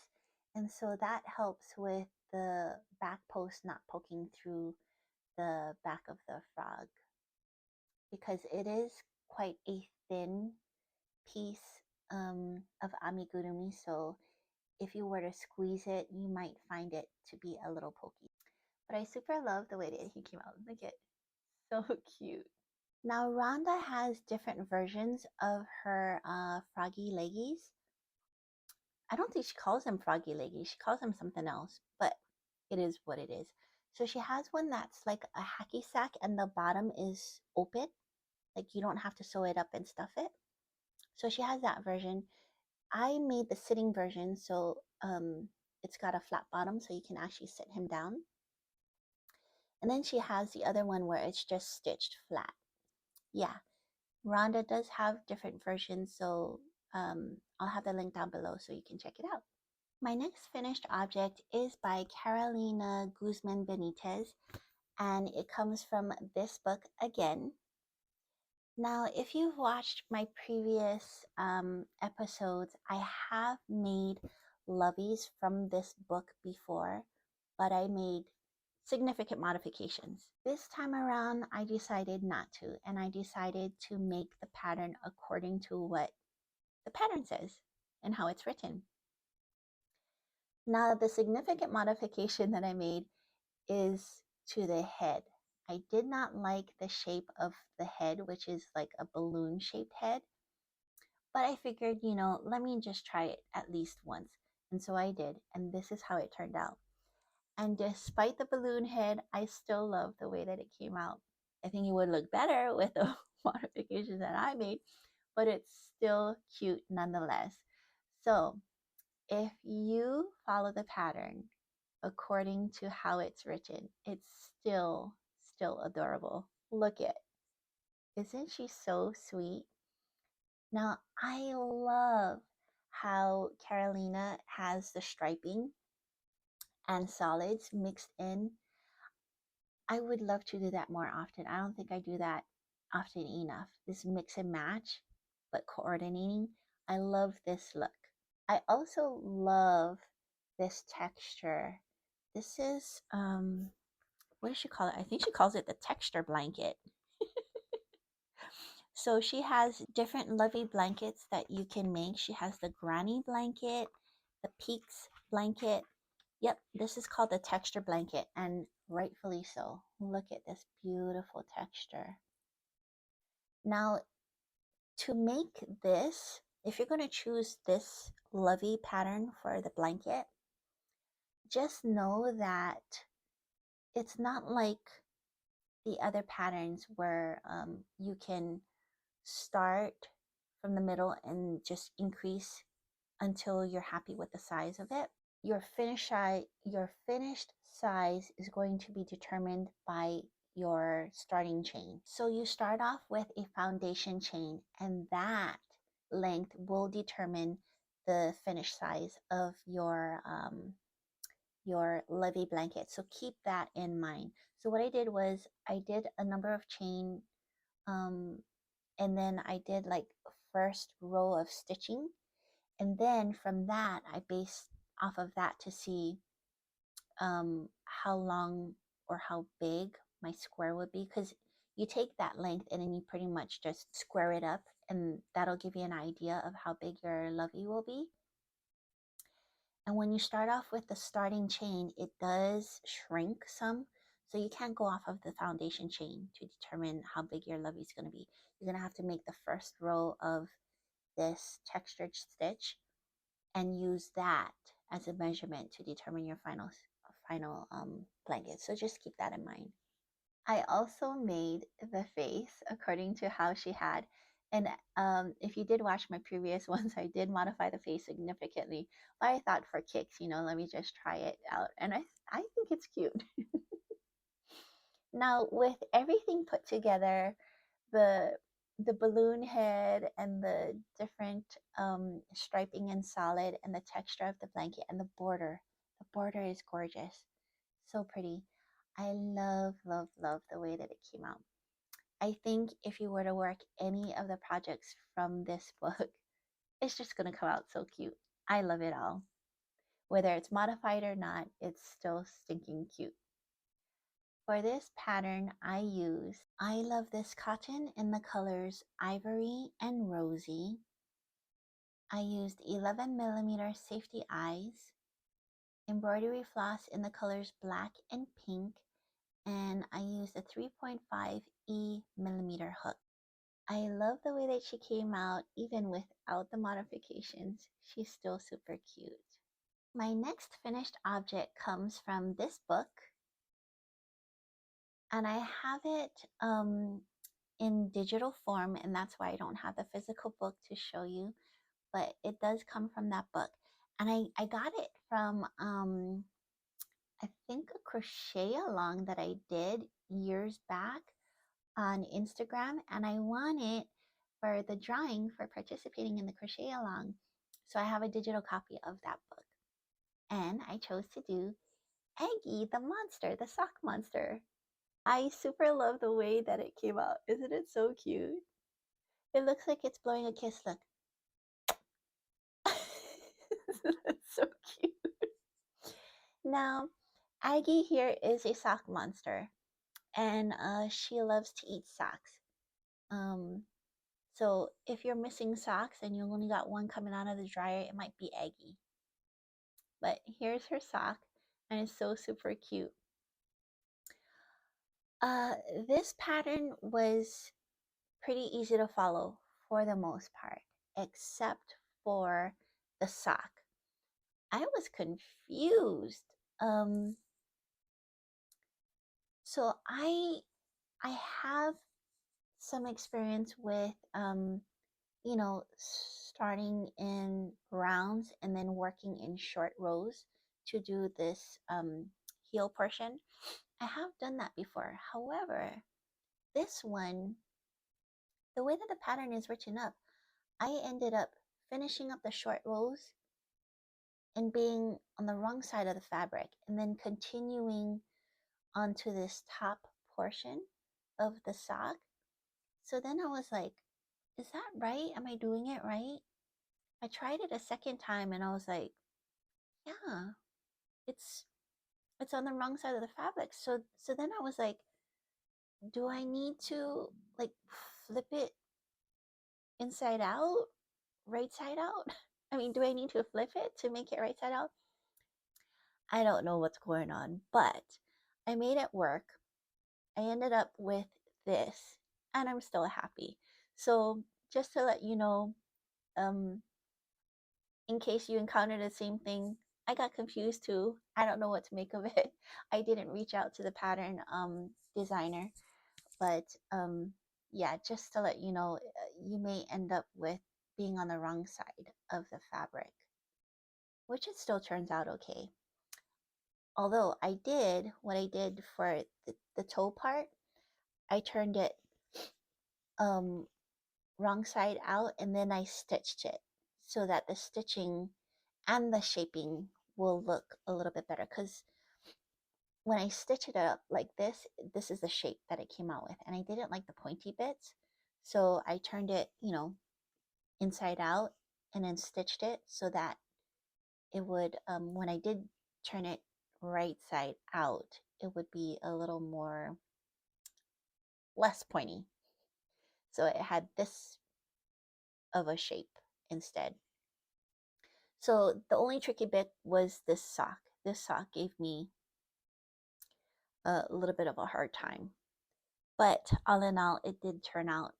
and so that helps with the back post not poking through the back of the frog, because it is quite a thin piece of amigurumi, so if you were to squeeze it, you might find it to be a little pokey. But I super love the way that he came out. Look at, so cute. Now Rhonda has different versions of her froggy leggies. I don't think she calls them froggy leggies. She calls them something else, but it is what it is. So she has one that's like a hacky sack and the bottom is open. Like you don't have to sew it up and stuff it. So she has that version. I made the sitting version, so it's got a flat bottom so you can actually sit him down. And then she has the other one where it's just stitched flat. Yeah, Rhonda does have different versions, so I'll have the link down below so you can check it out. My next finished object is by Carolina Guzman Benitez, and it comes from this book again. Now, if you've watched my previous episodes, I have made Loveys from this book before, but I made significant modifications. This time around, I decided not to, and I decided to make the pattern according to what the pattern says and how it's written. Now, the significant modification that I made is to the head. I did not like the shape of the head, which is like a balloon shaped head. But I figured, let me just try it at least once. And so I did. And this is how it turned out. And despite the balloon head, I still love the way that it came out. I think it would look better with the modifications that I made, but it's still cute nonetheless. So if you follow the pattern according to how it's written, it's still adorable. Look at, isn't she so sweet? Now, I love how Carolina has the striping and solids mixed in. I would love to do that more often. I don't think I do that often enough. This mix and match, but coordinating. I love this look. I also love this texture. This is, what does she call it? I think she calls it the texture blanket. So she has different Lovey blankets that you can make. She has the granny blanket, the peaks blanket. Yep, this is called the texture blanket, and rightfully so. Look at this beautiful texture. Now, to make this, if you're going to choose this Lovey pattern for the blanket, just know that it's not like the other patterns where you can start from the middle and just increase until you're happy with the size of it. Your finished size is going to be determined by your starting chain. So you start off with a foundation chain, and that length will determine the finished size of your Lovey blanket. So keep that in mind. So what I did was I did a number of chain, and then I did like first row of stitching, and then from that I based off of that to see how long or how big my square would be, because you take that length and then you pretty much just square it up, and that'll give you an idea of how big your Lovey will be. And when you start off with the starting chain, it does shrink some, so you can't go off of the foundation chain to determine how big your Lovey is going to be. You're going to have to make the first row of this textured stitch and use that as a measurement to determine your final blanket. So just keep that in mind. I also made the face according to how she had. And if you did watch my previous ones, I did modify the face significantly. But I thought for kicks, let me just try it out. And I think it's cute. Now, with everything put together, the balloon head and the different striping and solid and the texture of the blanket and the border. The border is gorgeous. So pretty. I love, love, love the way that it came out. I think if you were to work any of the projects from this book, it's just going to come out so cute. I love it all. Whether it's modified or not, it's still stinking cute. For this pattern, I love this cotton in the colors ivory and rosy. I used 11mm safety eyes, embroidery floss in the colors black and pink, and I used a 3.5 millimeter hook. I love the way that she came out even without the modifications. She's still super cute. My next finished object comes from this book, and I have it in digital form, and that's why I don't have the physical book to show you, but it does come from that book. And I got it from I think a crochet along that I did years back on Instagram, and I won it for the drawing for participating in the crochet along. So I have a digital copy of that book, and I chose to do Aggie the monster, the sock monster. I super love the way that it came out. Isn't it so cute? It looks like it's blowing a kiss. Look. That's so cute. Now, Aggie here is a sock monster, and she loves to eat socks. So if you're missing socks and you only got one coming out of the dryer, it might be Aggie. But here's her sock, and it's so super cute. Uh, this pattern was pretty easy to follow for the most part, except for the sock. I was confused. Um, so I have some experience with starting in rounds and then working in short rows to do this heel portion. I have done that before. However, this one, the way that the pattern is written up, I ended up finishing up the short rows and being on the wrong side of the fabric and then continuing onto this top portion of the sock. So then I was like, is that right? Am I doing it right? I tried it a second time and I was like, yeah, it's it's on the wrong side of the fabric. So then I was like, do I need to like flip it inside out, right side out? I mean, do I need to flip it to make it right side out? I don't know what's going on, but I made it work. I ended up with this and I'm still happy. So just to let you know, um, in case you encounter the same thing, I got confused too. I don't know what to make of it. I didn't reach out to the pattern designer, but yeah, just to let you know, you may end up with being on the wrong side of the fabric, which it still turns out okay. Although what I did for the toe part, I turned it um, wrong side out and then I stitched it so that the stitching and the shaping will look a little bit better, because when I stitch it up like this is the shape that it came out with and I didn't like the pointy bits, so I turned it inside out and then stitched it so that it would when I did turn it right side out, it would be a little more less pointy, so it had this of a shape instead. So the only tricky bit was this sock. This sock gave me a little bit of a hard time. But all in all, it did turn out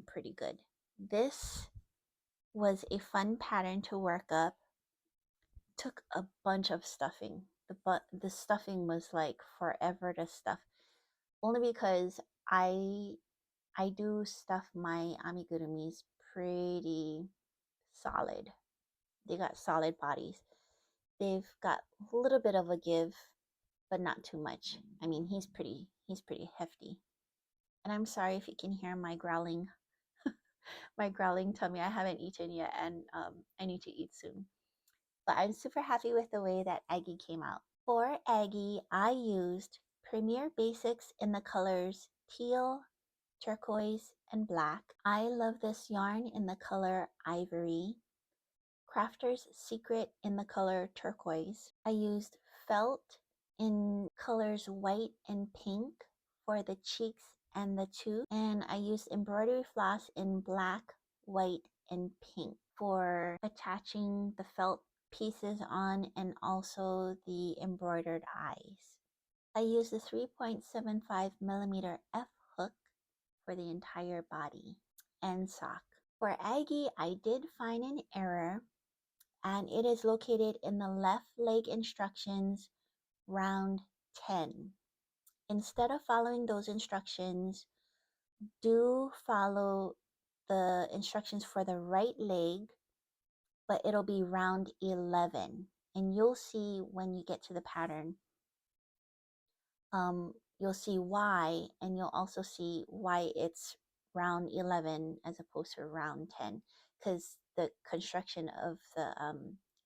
pretty good. This was a fun pattern to work up. Took a bunch of stuffing. The stuffing was like forever to stuff. Only because I do stuff my amigurumis pretty solid. They got solid bodies. They've got a little bit of a give, but not too much. I mean, he's pretty hefty. And I'm sorry if you can hear my growling tummy. I haven't eaten yet, and I need to eat soon. But I'm super happy with the way that Aggie came out. For Aggie, I used Premier Basics in the colors teal, turquoise, and black. I love this yarn in the color ivory. Crafter's Secret in the color turquoise. I used felt in colors white and pink for the cheeks and the tooth. And I used embroidery floss in black, white, and pink for attaching the felt pieces on and also the embroidered eyes. I used the 3.75 millimeter F hook for the entire body and sock. For Aggie, I did find an error, and it is located in the left leg instructions, round 10. Instead of following those instructions, do follow the instructions for the right leg, but it'll be round 11. And you'll see when you get to the pattern, you'll see why, and you'll also see why it's round 11 as opposed to round 10, because the construction of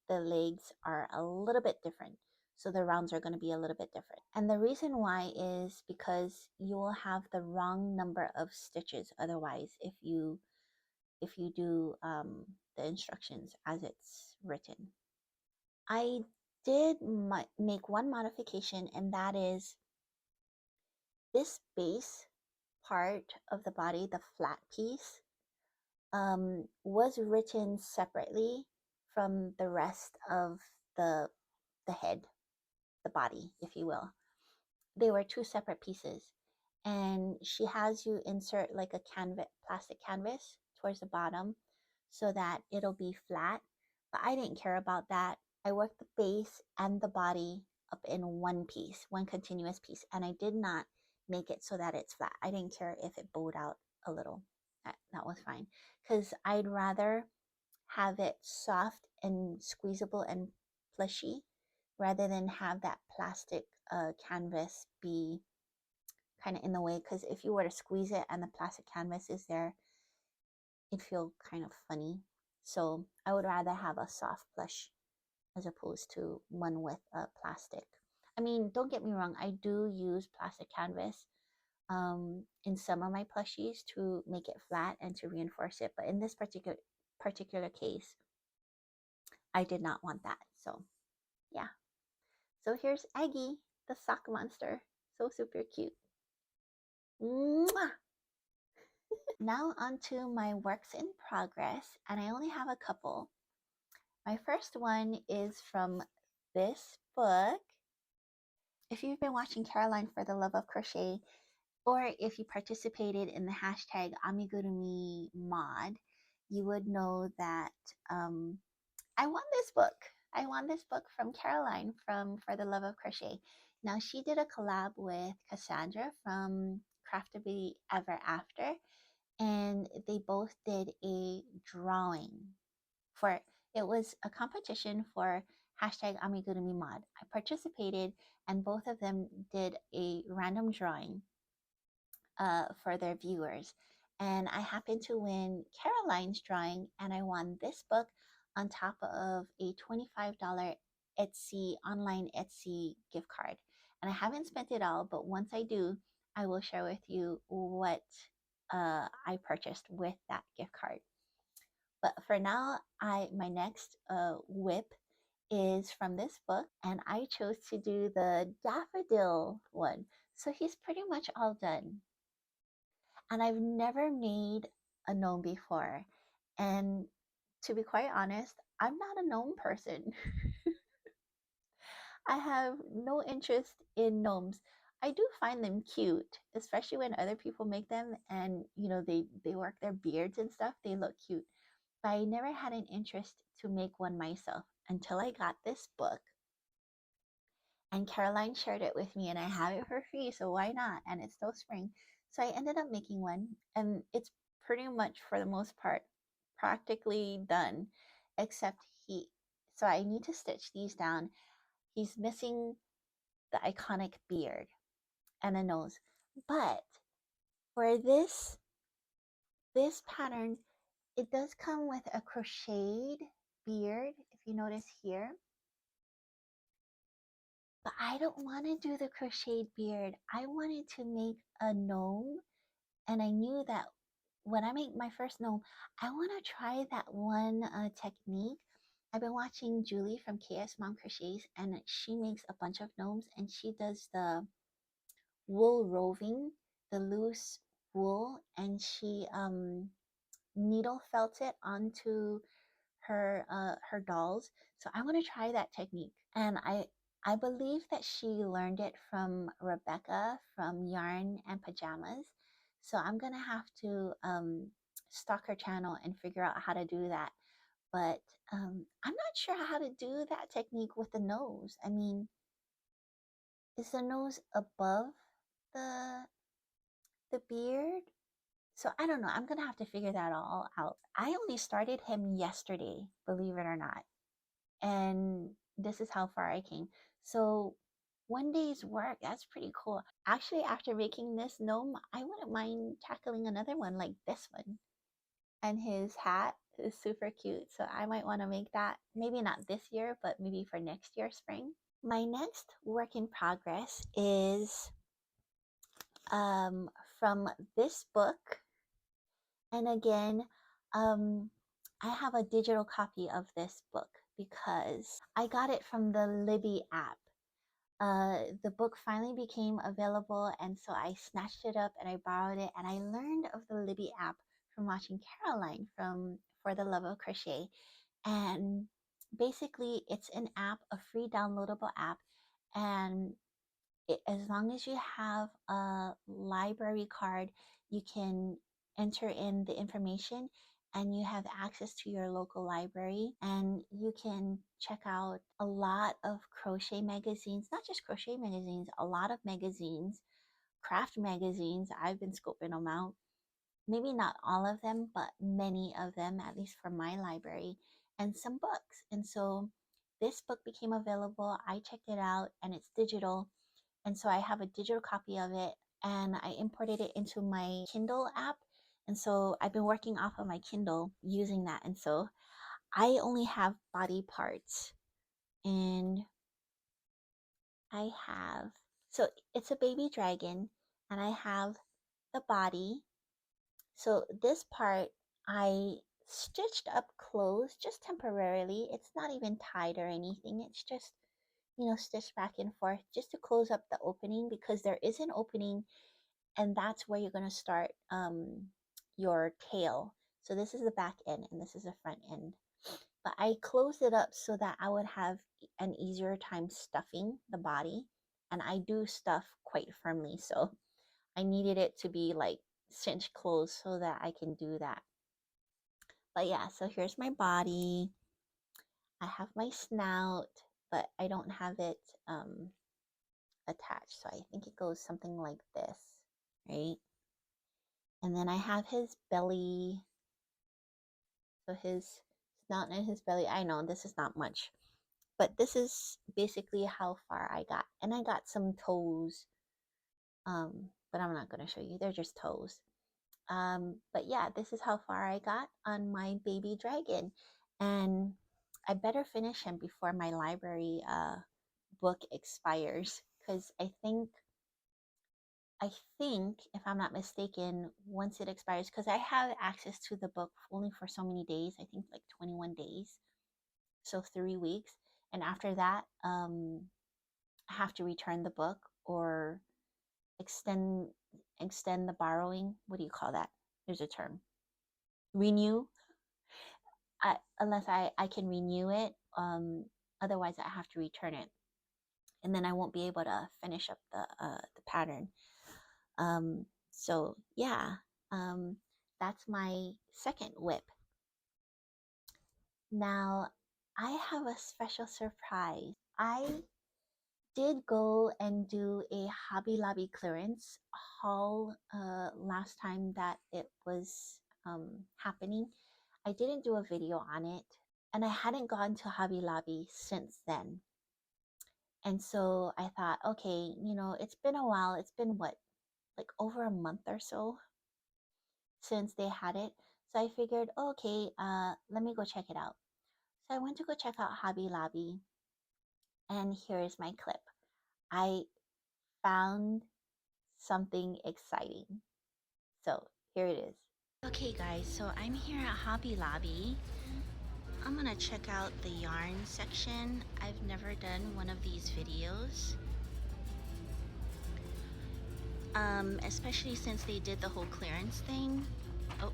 the legs are a little bit different, so the rounds are going to be a little bit different. And the reason why is because you will have the wrong number of stitches otherwise if you do the instructions as it's written. I did make one modification, and that is this base part of the body, the flat piece, was written separately from the rest of the head, the body, if you will. They were two separate pieces. and she has you insert like a canvas, plastic canvas towards the bottom so that it'll be flat. But I didn't care about that. I worked the base and the body up in one piece, one continuous piece, and I did not make it so that it's flat. I didn't care if it bowed out a little. That was fine because I'd rather have it soft and squeezable and plushy rather than have that plastic canvas be kind of in the way, because if you were to squeeze it and the plastic canvas is there, it'd feel kind of funny. So I would rather have a soft plush as opposed to one with a plastic. I mean, don't get me wrong, I do use plastic canvas in some of my plushies to make it flat and to reinforce it, but in this particular case, I did not want that. So yeah. So here's Aggie, the sock monster. So super cute. Mwah! Now onto my works in progress, and I only have a couple. My first one is from this book. If you've been watching Caroline for the Love of Crochet, or if you participated in the hashtag Amigurumi mod, you would know that I won this book. I won this book from Caroline from For the Love of Crochet. Now, she did a collab with Cassandra from Craftably Ever After, and they both did a drawing for it was a competition for hashtag Amigurumi mod. I participated, and both of them did a random drawing for their viewers. And I happened to win Caroline's drawing, and I won this book on top of a $25 Etsy online Etsy gift card. And I haven't spent it all, but once I do, I will share with you what I purchased with that gift card. But for now, my next whip is from this book, and I chose to do the daffodil one. So he's pretty much all done. And I've never made a gnome before. And to be quite honest, I'm not a gnome person. I have no interest in gnomes. I do find them cute, especially when other people make them and they work their beards and stuff. They look cute. But I never had an interest to make one myself until I got this book. And Caroline shared it with me, and I have it for free, so why not? And it's still spring. So I ended up making one, and it's pretty much, for the most part, practically done, except so I need to stitch these down. He's missing the iconic beard and a nose. But for this pattern, it does come with a crocheted beard, if you notice here. But I don't want to do the crocheted beard. I wanted to make a gnome, and I knew that when I make my first gnome, I want to try that one technique. I've been watching Julie from KS Mom Crochets, and she makes a bunch of gnomes, and she does the wool roving, the loose wool, and she needle felt it onto her dolls. So I want to try that technique, and I believe that she learned it from Rebecca from Yarn and Pajamas. So I'm gonna have to stalk her channel and figure out how to do that. But I'm not sure how to do that technique with the nose. I mean, is the nose above the beard? So I don't know. I'm gonna have to figure that all out. I only started him yesterday, believe it or not. And this is how far I came. So one day's work, that's pretty cool. Actually, after making this gnome, I wouldn't mind tackling another one like this one. And his hat is super cute. So I might want to make that, maybe not this year, but maybe for next year, spring. My next work in progress is from this book. And again, I have a digital copy of this book because I got it from the Libby app. The book finally became available, and so I snatched it up and I borrowed it. And I learned of the Libby app from watching Caroline from For the Love of Crochet. And basically, it's an app, a free downloadable app, and as long as you have a library card, you can enter in the information and you have access to your local library, and you can check out a lot of crochet magazines, not just crochet magazines, a lot of magazines, craft magazines. I've been scoping them out. Maybe not all of them, but many of them, at least from my library, and some books. And so this book became available. I checked it out and it's digital. And so I have a digital copy of it and I imported it into my Kindle app. And so I've been working off of my Kindle using that. And so I only have body parts. And I have, so it's a baby dragon, and I have the body. So this part I stitched up closed just temporarily. It's not even tied or anything. It's just, stitched back and forth just to close up the opening, because there is an opening, and that's where you're going to start your tail. So this is the back end and this is the front end. But I closed it up so that I would have an easier time stuffing the body. And I do stuff quite firmly, so I needed it to be like cinched closed so that I can do that. But yeah, so here's my body. I have my snout, but I don't have it attached. So I think it goes something like this, right? And then I have his belly. So his snout and his belly. I know this is not much, but this is basically how far I got. And I got some toes, but I'm not going to show you. They're just toes. But yeah, this is how far I got on my baby dragon. And I better finish him before my library book expires, because I think, if I'm not mistaken, once it expires, because I have access to the book only for so many days, I think like 21 days, so 3 weeks. And after that, I have to return the book or extend the borrowing. What do you call that? There's a term. Renew. Unless I can renew it. Otherwise, I have to return it, and then I won't be able to finish up the pattern. So yeah, that's my second whip. Now I have a special surprise. I did go and do a Hobby Lobby clearance haul last time that it was happening. I didn't do a video on it, and I hadn't gone to Hobby Lobby since then. And so I thought, okay, it's been a while. It's been what, like over a month or so since they had it. So I figured, okay, let me go check it out. So I went to go check out Hobby Lobby, and here's my clip. I found something exciting. So here it is. Okay guys, so I'm here at Hobby Lobby. I'm gonna check out the yarn section. I've never done one of these videos. Especially since they did the whole clearance thing. Oh,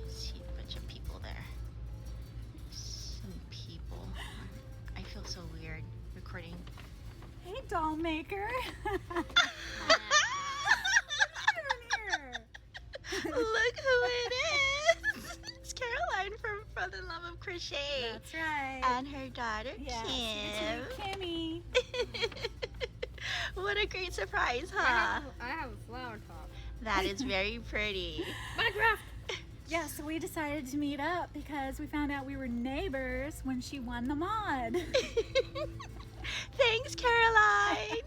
see a bunch of people there. Some people. I feel so weird recording. Hey, doll maker. Look who it is. It's Caroline from the Love of Crochet. That's right. And her daughter, yes, Kim. Kimmy. What a great surprise, huh? I have a flower top. That is very pretty. Minecraft! Yeah, so we decided to meet up because we found out we were neighbors when she won the mod. Thanks, Caroline.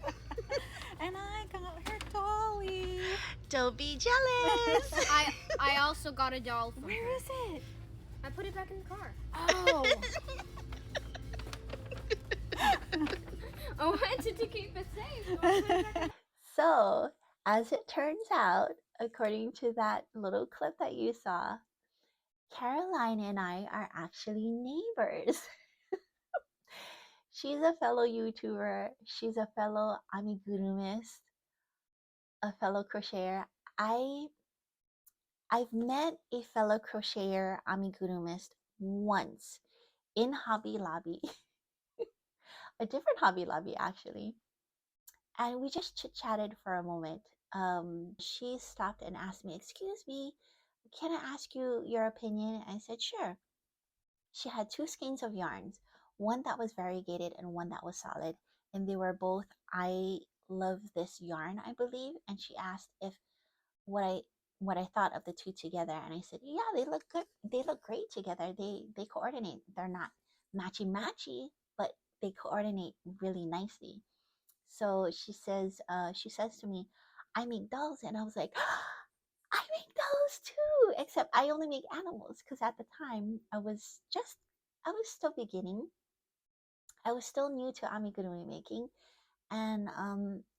And I got her dolly. Don't be jealous. I also got a doll from Where her. is it? I put it back in the car. Oh. I wanted to keep it safe. So I put it back in. So, as it turns out, according to that little clip that you saw, Caroline and I are actually neighbors. She's a fellow YouTuber. She's a fellow amigurumist, a fellow crocheter. I've met a fellow crocheter amigurumist once in Hobby Lobby, a different Hobby Lobby actually. and we just chit-chatted for a moment. She stopped and asked me, "Excuse me, can I ask you your opinion?" I said, "Sure." She had two skeins of yarns, one that was variegated and one that was solid, and they were both "I love this yarn," I believe. And she asked if what I what I thought of the two together, and I said, "Yeah, they look good. They look great together. They coordinate. They're not matchy matchy, but they coordinate really nicely." So she says to me, "I make dolls," and I was like, "I make dolls too," except I only make animals because at the time I was still beginning. I was still new to amigurumi making, and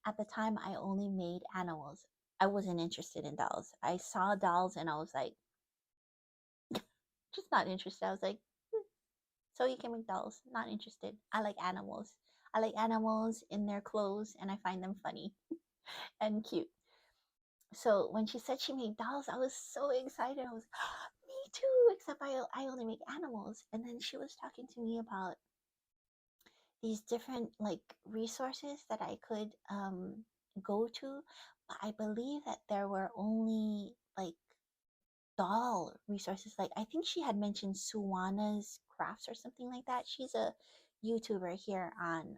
at the time I only made animals. I wasn't interested in dolls. I saw dolls and I was like, just not interested. I was like, so you can make dolls. Not interested. I like animals. I like animals in their clothes and I find them funny and cute. So when she said she made dolls, I was so excited. I was, me too, except I only make animals. And then she was talking to me about these different like resources that I could go to. But I believe that there were only like doll resources. Like I think she had mentioned Suwana's Crafts or something like that. She's a YouTuber here on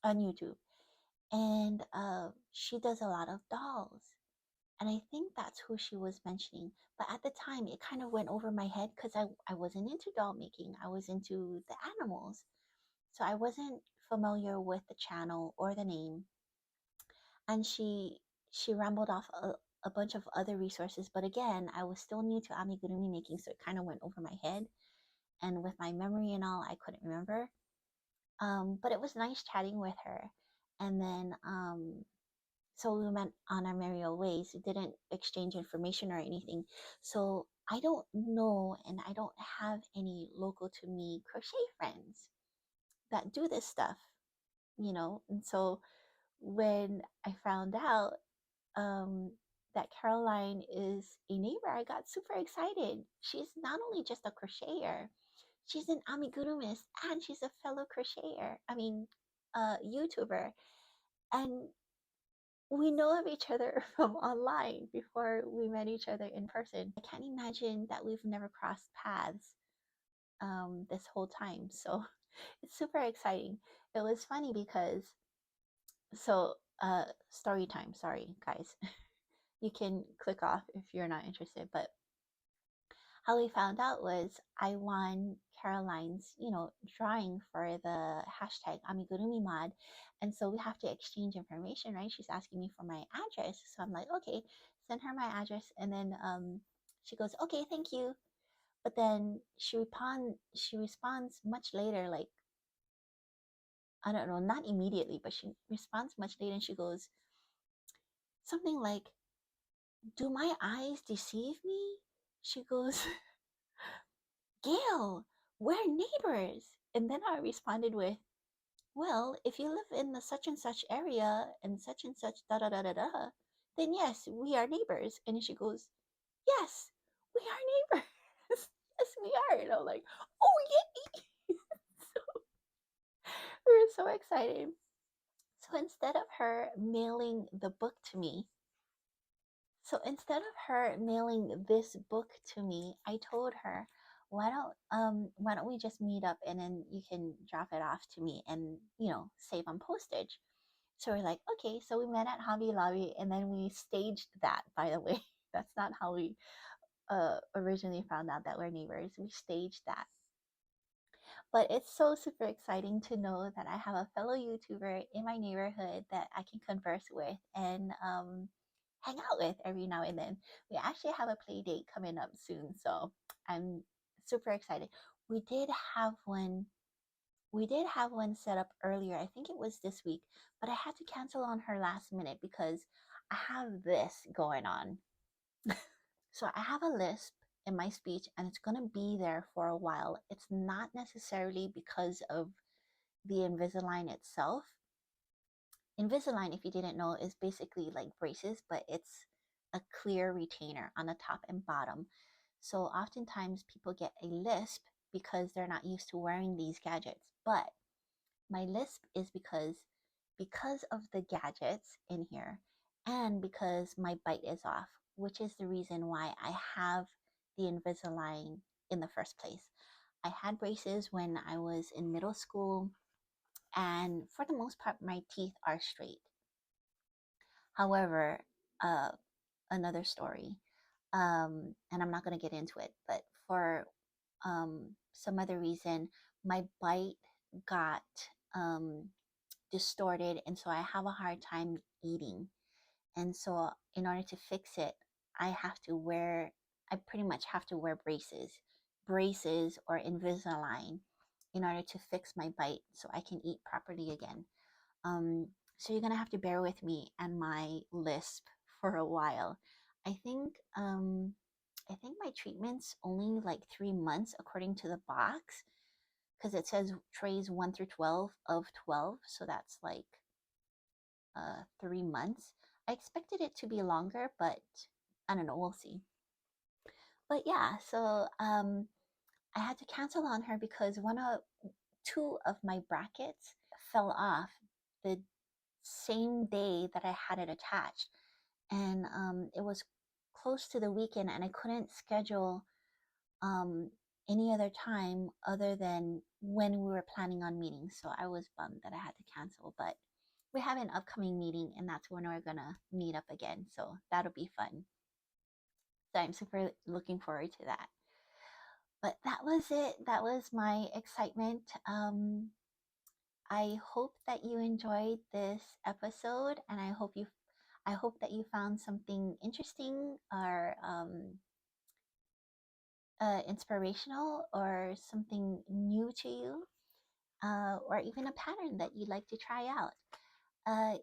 YouTube, and she does a lot of dolls. And I think that's who she was mentioning. But at the time, it kind of went over my head because I wasn't into doll making. I was into the animals. So I wasn't familiar with the channel or the name. And she rambled off a bunch of other resources. But again, I was still new to amigurumi making, so it kind of went over my head. And with my memory and all, I couldn't remember. But it was nice chatting with her. And then so we went on our merry ways. We didn't exchange information or anything. So I don't know, and I don't have any local to me crochet friends that do this stuff, you know. And so when I found out that Caroline is a neighbor, I got super excited. She's not only just a crocheter, she's an amigurumist and she's a fellow crocheter. I mean, YouTuber. And we know of each other from online before we met each other in person. I can't imagine that we've never crossed paths this whole time. So it's super exciting. It was funny because, so, story time. Sorry, guys. You can click off if you're not interested. But how we found out was I won Caroline's, drawing for the hashtag Amigurumi mod. And so we have to exchange information, right? She's asking me for my address. So I'm like, okay, send her my address. And then she goes, okay, thank you. But then she responds much later, like, I don't know, not immediately, but she responds much later and she goes something like, do my eyes deceive me? She goes, Gail, we're neighbors. And then I responded with, well, if you live in the such and such area and such da da da da da, then yes, we are neighbors. And she goes, yes, we are neighbors. Yes, we are. And I'm like, oh, yay. So we were so excited. So instead of her mailing the book to me, So instead of her mailing this book to me, I told her, why don't we just meet up and then you can drop it off to me and, save on postage. So we're like, okay, so we met at Hobby Lobby and then we staged that, by the way. That's not how we originally found out that we're neighbors. We staged that. But it's so super exciting to know that I have a fellow YouTuber in my neighborhood that I can converse with and hang out with every now and then. We actually have a play date coming up soon, so I'm super excited. We did have one. We did have one set up earlier. I think it was this week, but I had to cancel on her last minute because I have this going on. So I have a lisp in my speech and it's going to be there for a while. It's not necessarily because of the Invisalign itself. Invisalign, if you didn't know, is basically like braces, but it's a clear retainer on the top and bottom. So oftentimes people get a lisp because they're not used to wearing these gadgets. But my lisp is because because of the gadgets in here and because my bite is off, which is the reason why I have the Invisalign in the first place. I had braces when I was in middle school, and for the most part, my teeth are straight. However, uh, another story, and I'm not going to get into it, but for some other reason, my bite got distorted, and so I have a hard time eating. And so, in order to fix it, I pretty much have to wear braces or Invisalign in order to fix my bite so I can eat properly again. Um, so you're gonna have to bear with me and my lisp for a while. I think I think my treatment's only like 3 months according to the box, because it says trays 1 through 12 of 12, so that's like 3 months. I expected it to be longer, but I don't know, we'll see. But yeah, so I had to cancel on her because two of my brackets fell off the same day that I had it attached, and it was close to the weekend, and I couldn't schedule um, any other time other than when we were planning on meeting. So I was bummed that I had to cancel, but we have an upcoming meeting, and that's when we're gonna meet up again. So that'll be fun. So I'm super looking forward to that. But that was it. That was my excitement. I hope that you enjoyed this episode, and I hope that you found something interesting or inspirational or something new to you, or even a pattern that you'd like to try out.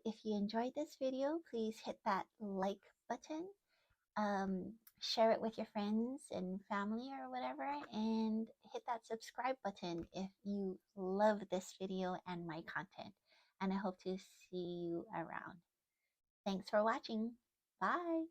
If you enjoyed this video, please hit that like button, share it with your friends and family or whatever, and hit that subscribe button if you love this video and my content. And I hope to see you around. Thanks for watching. Bye.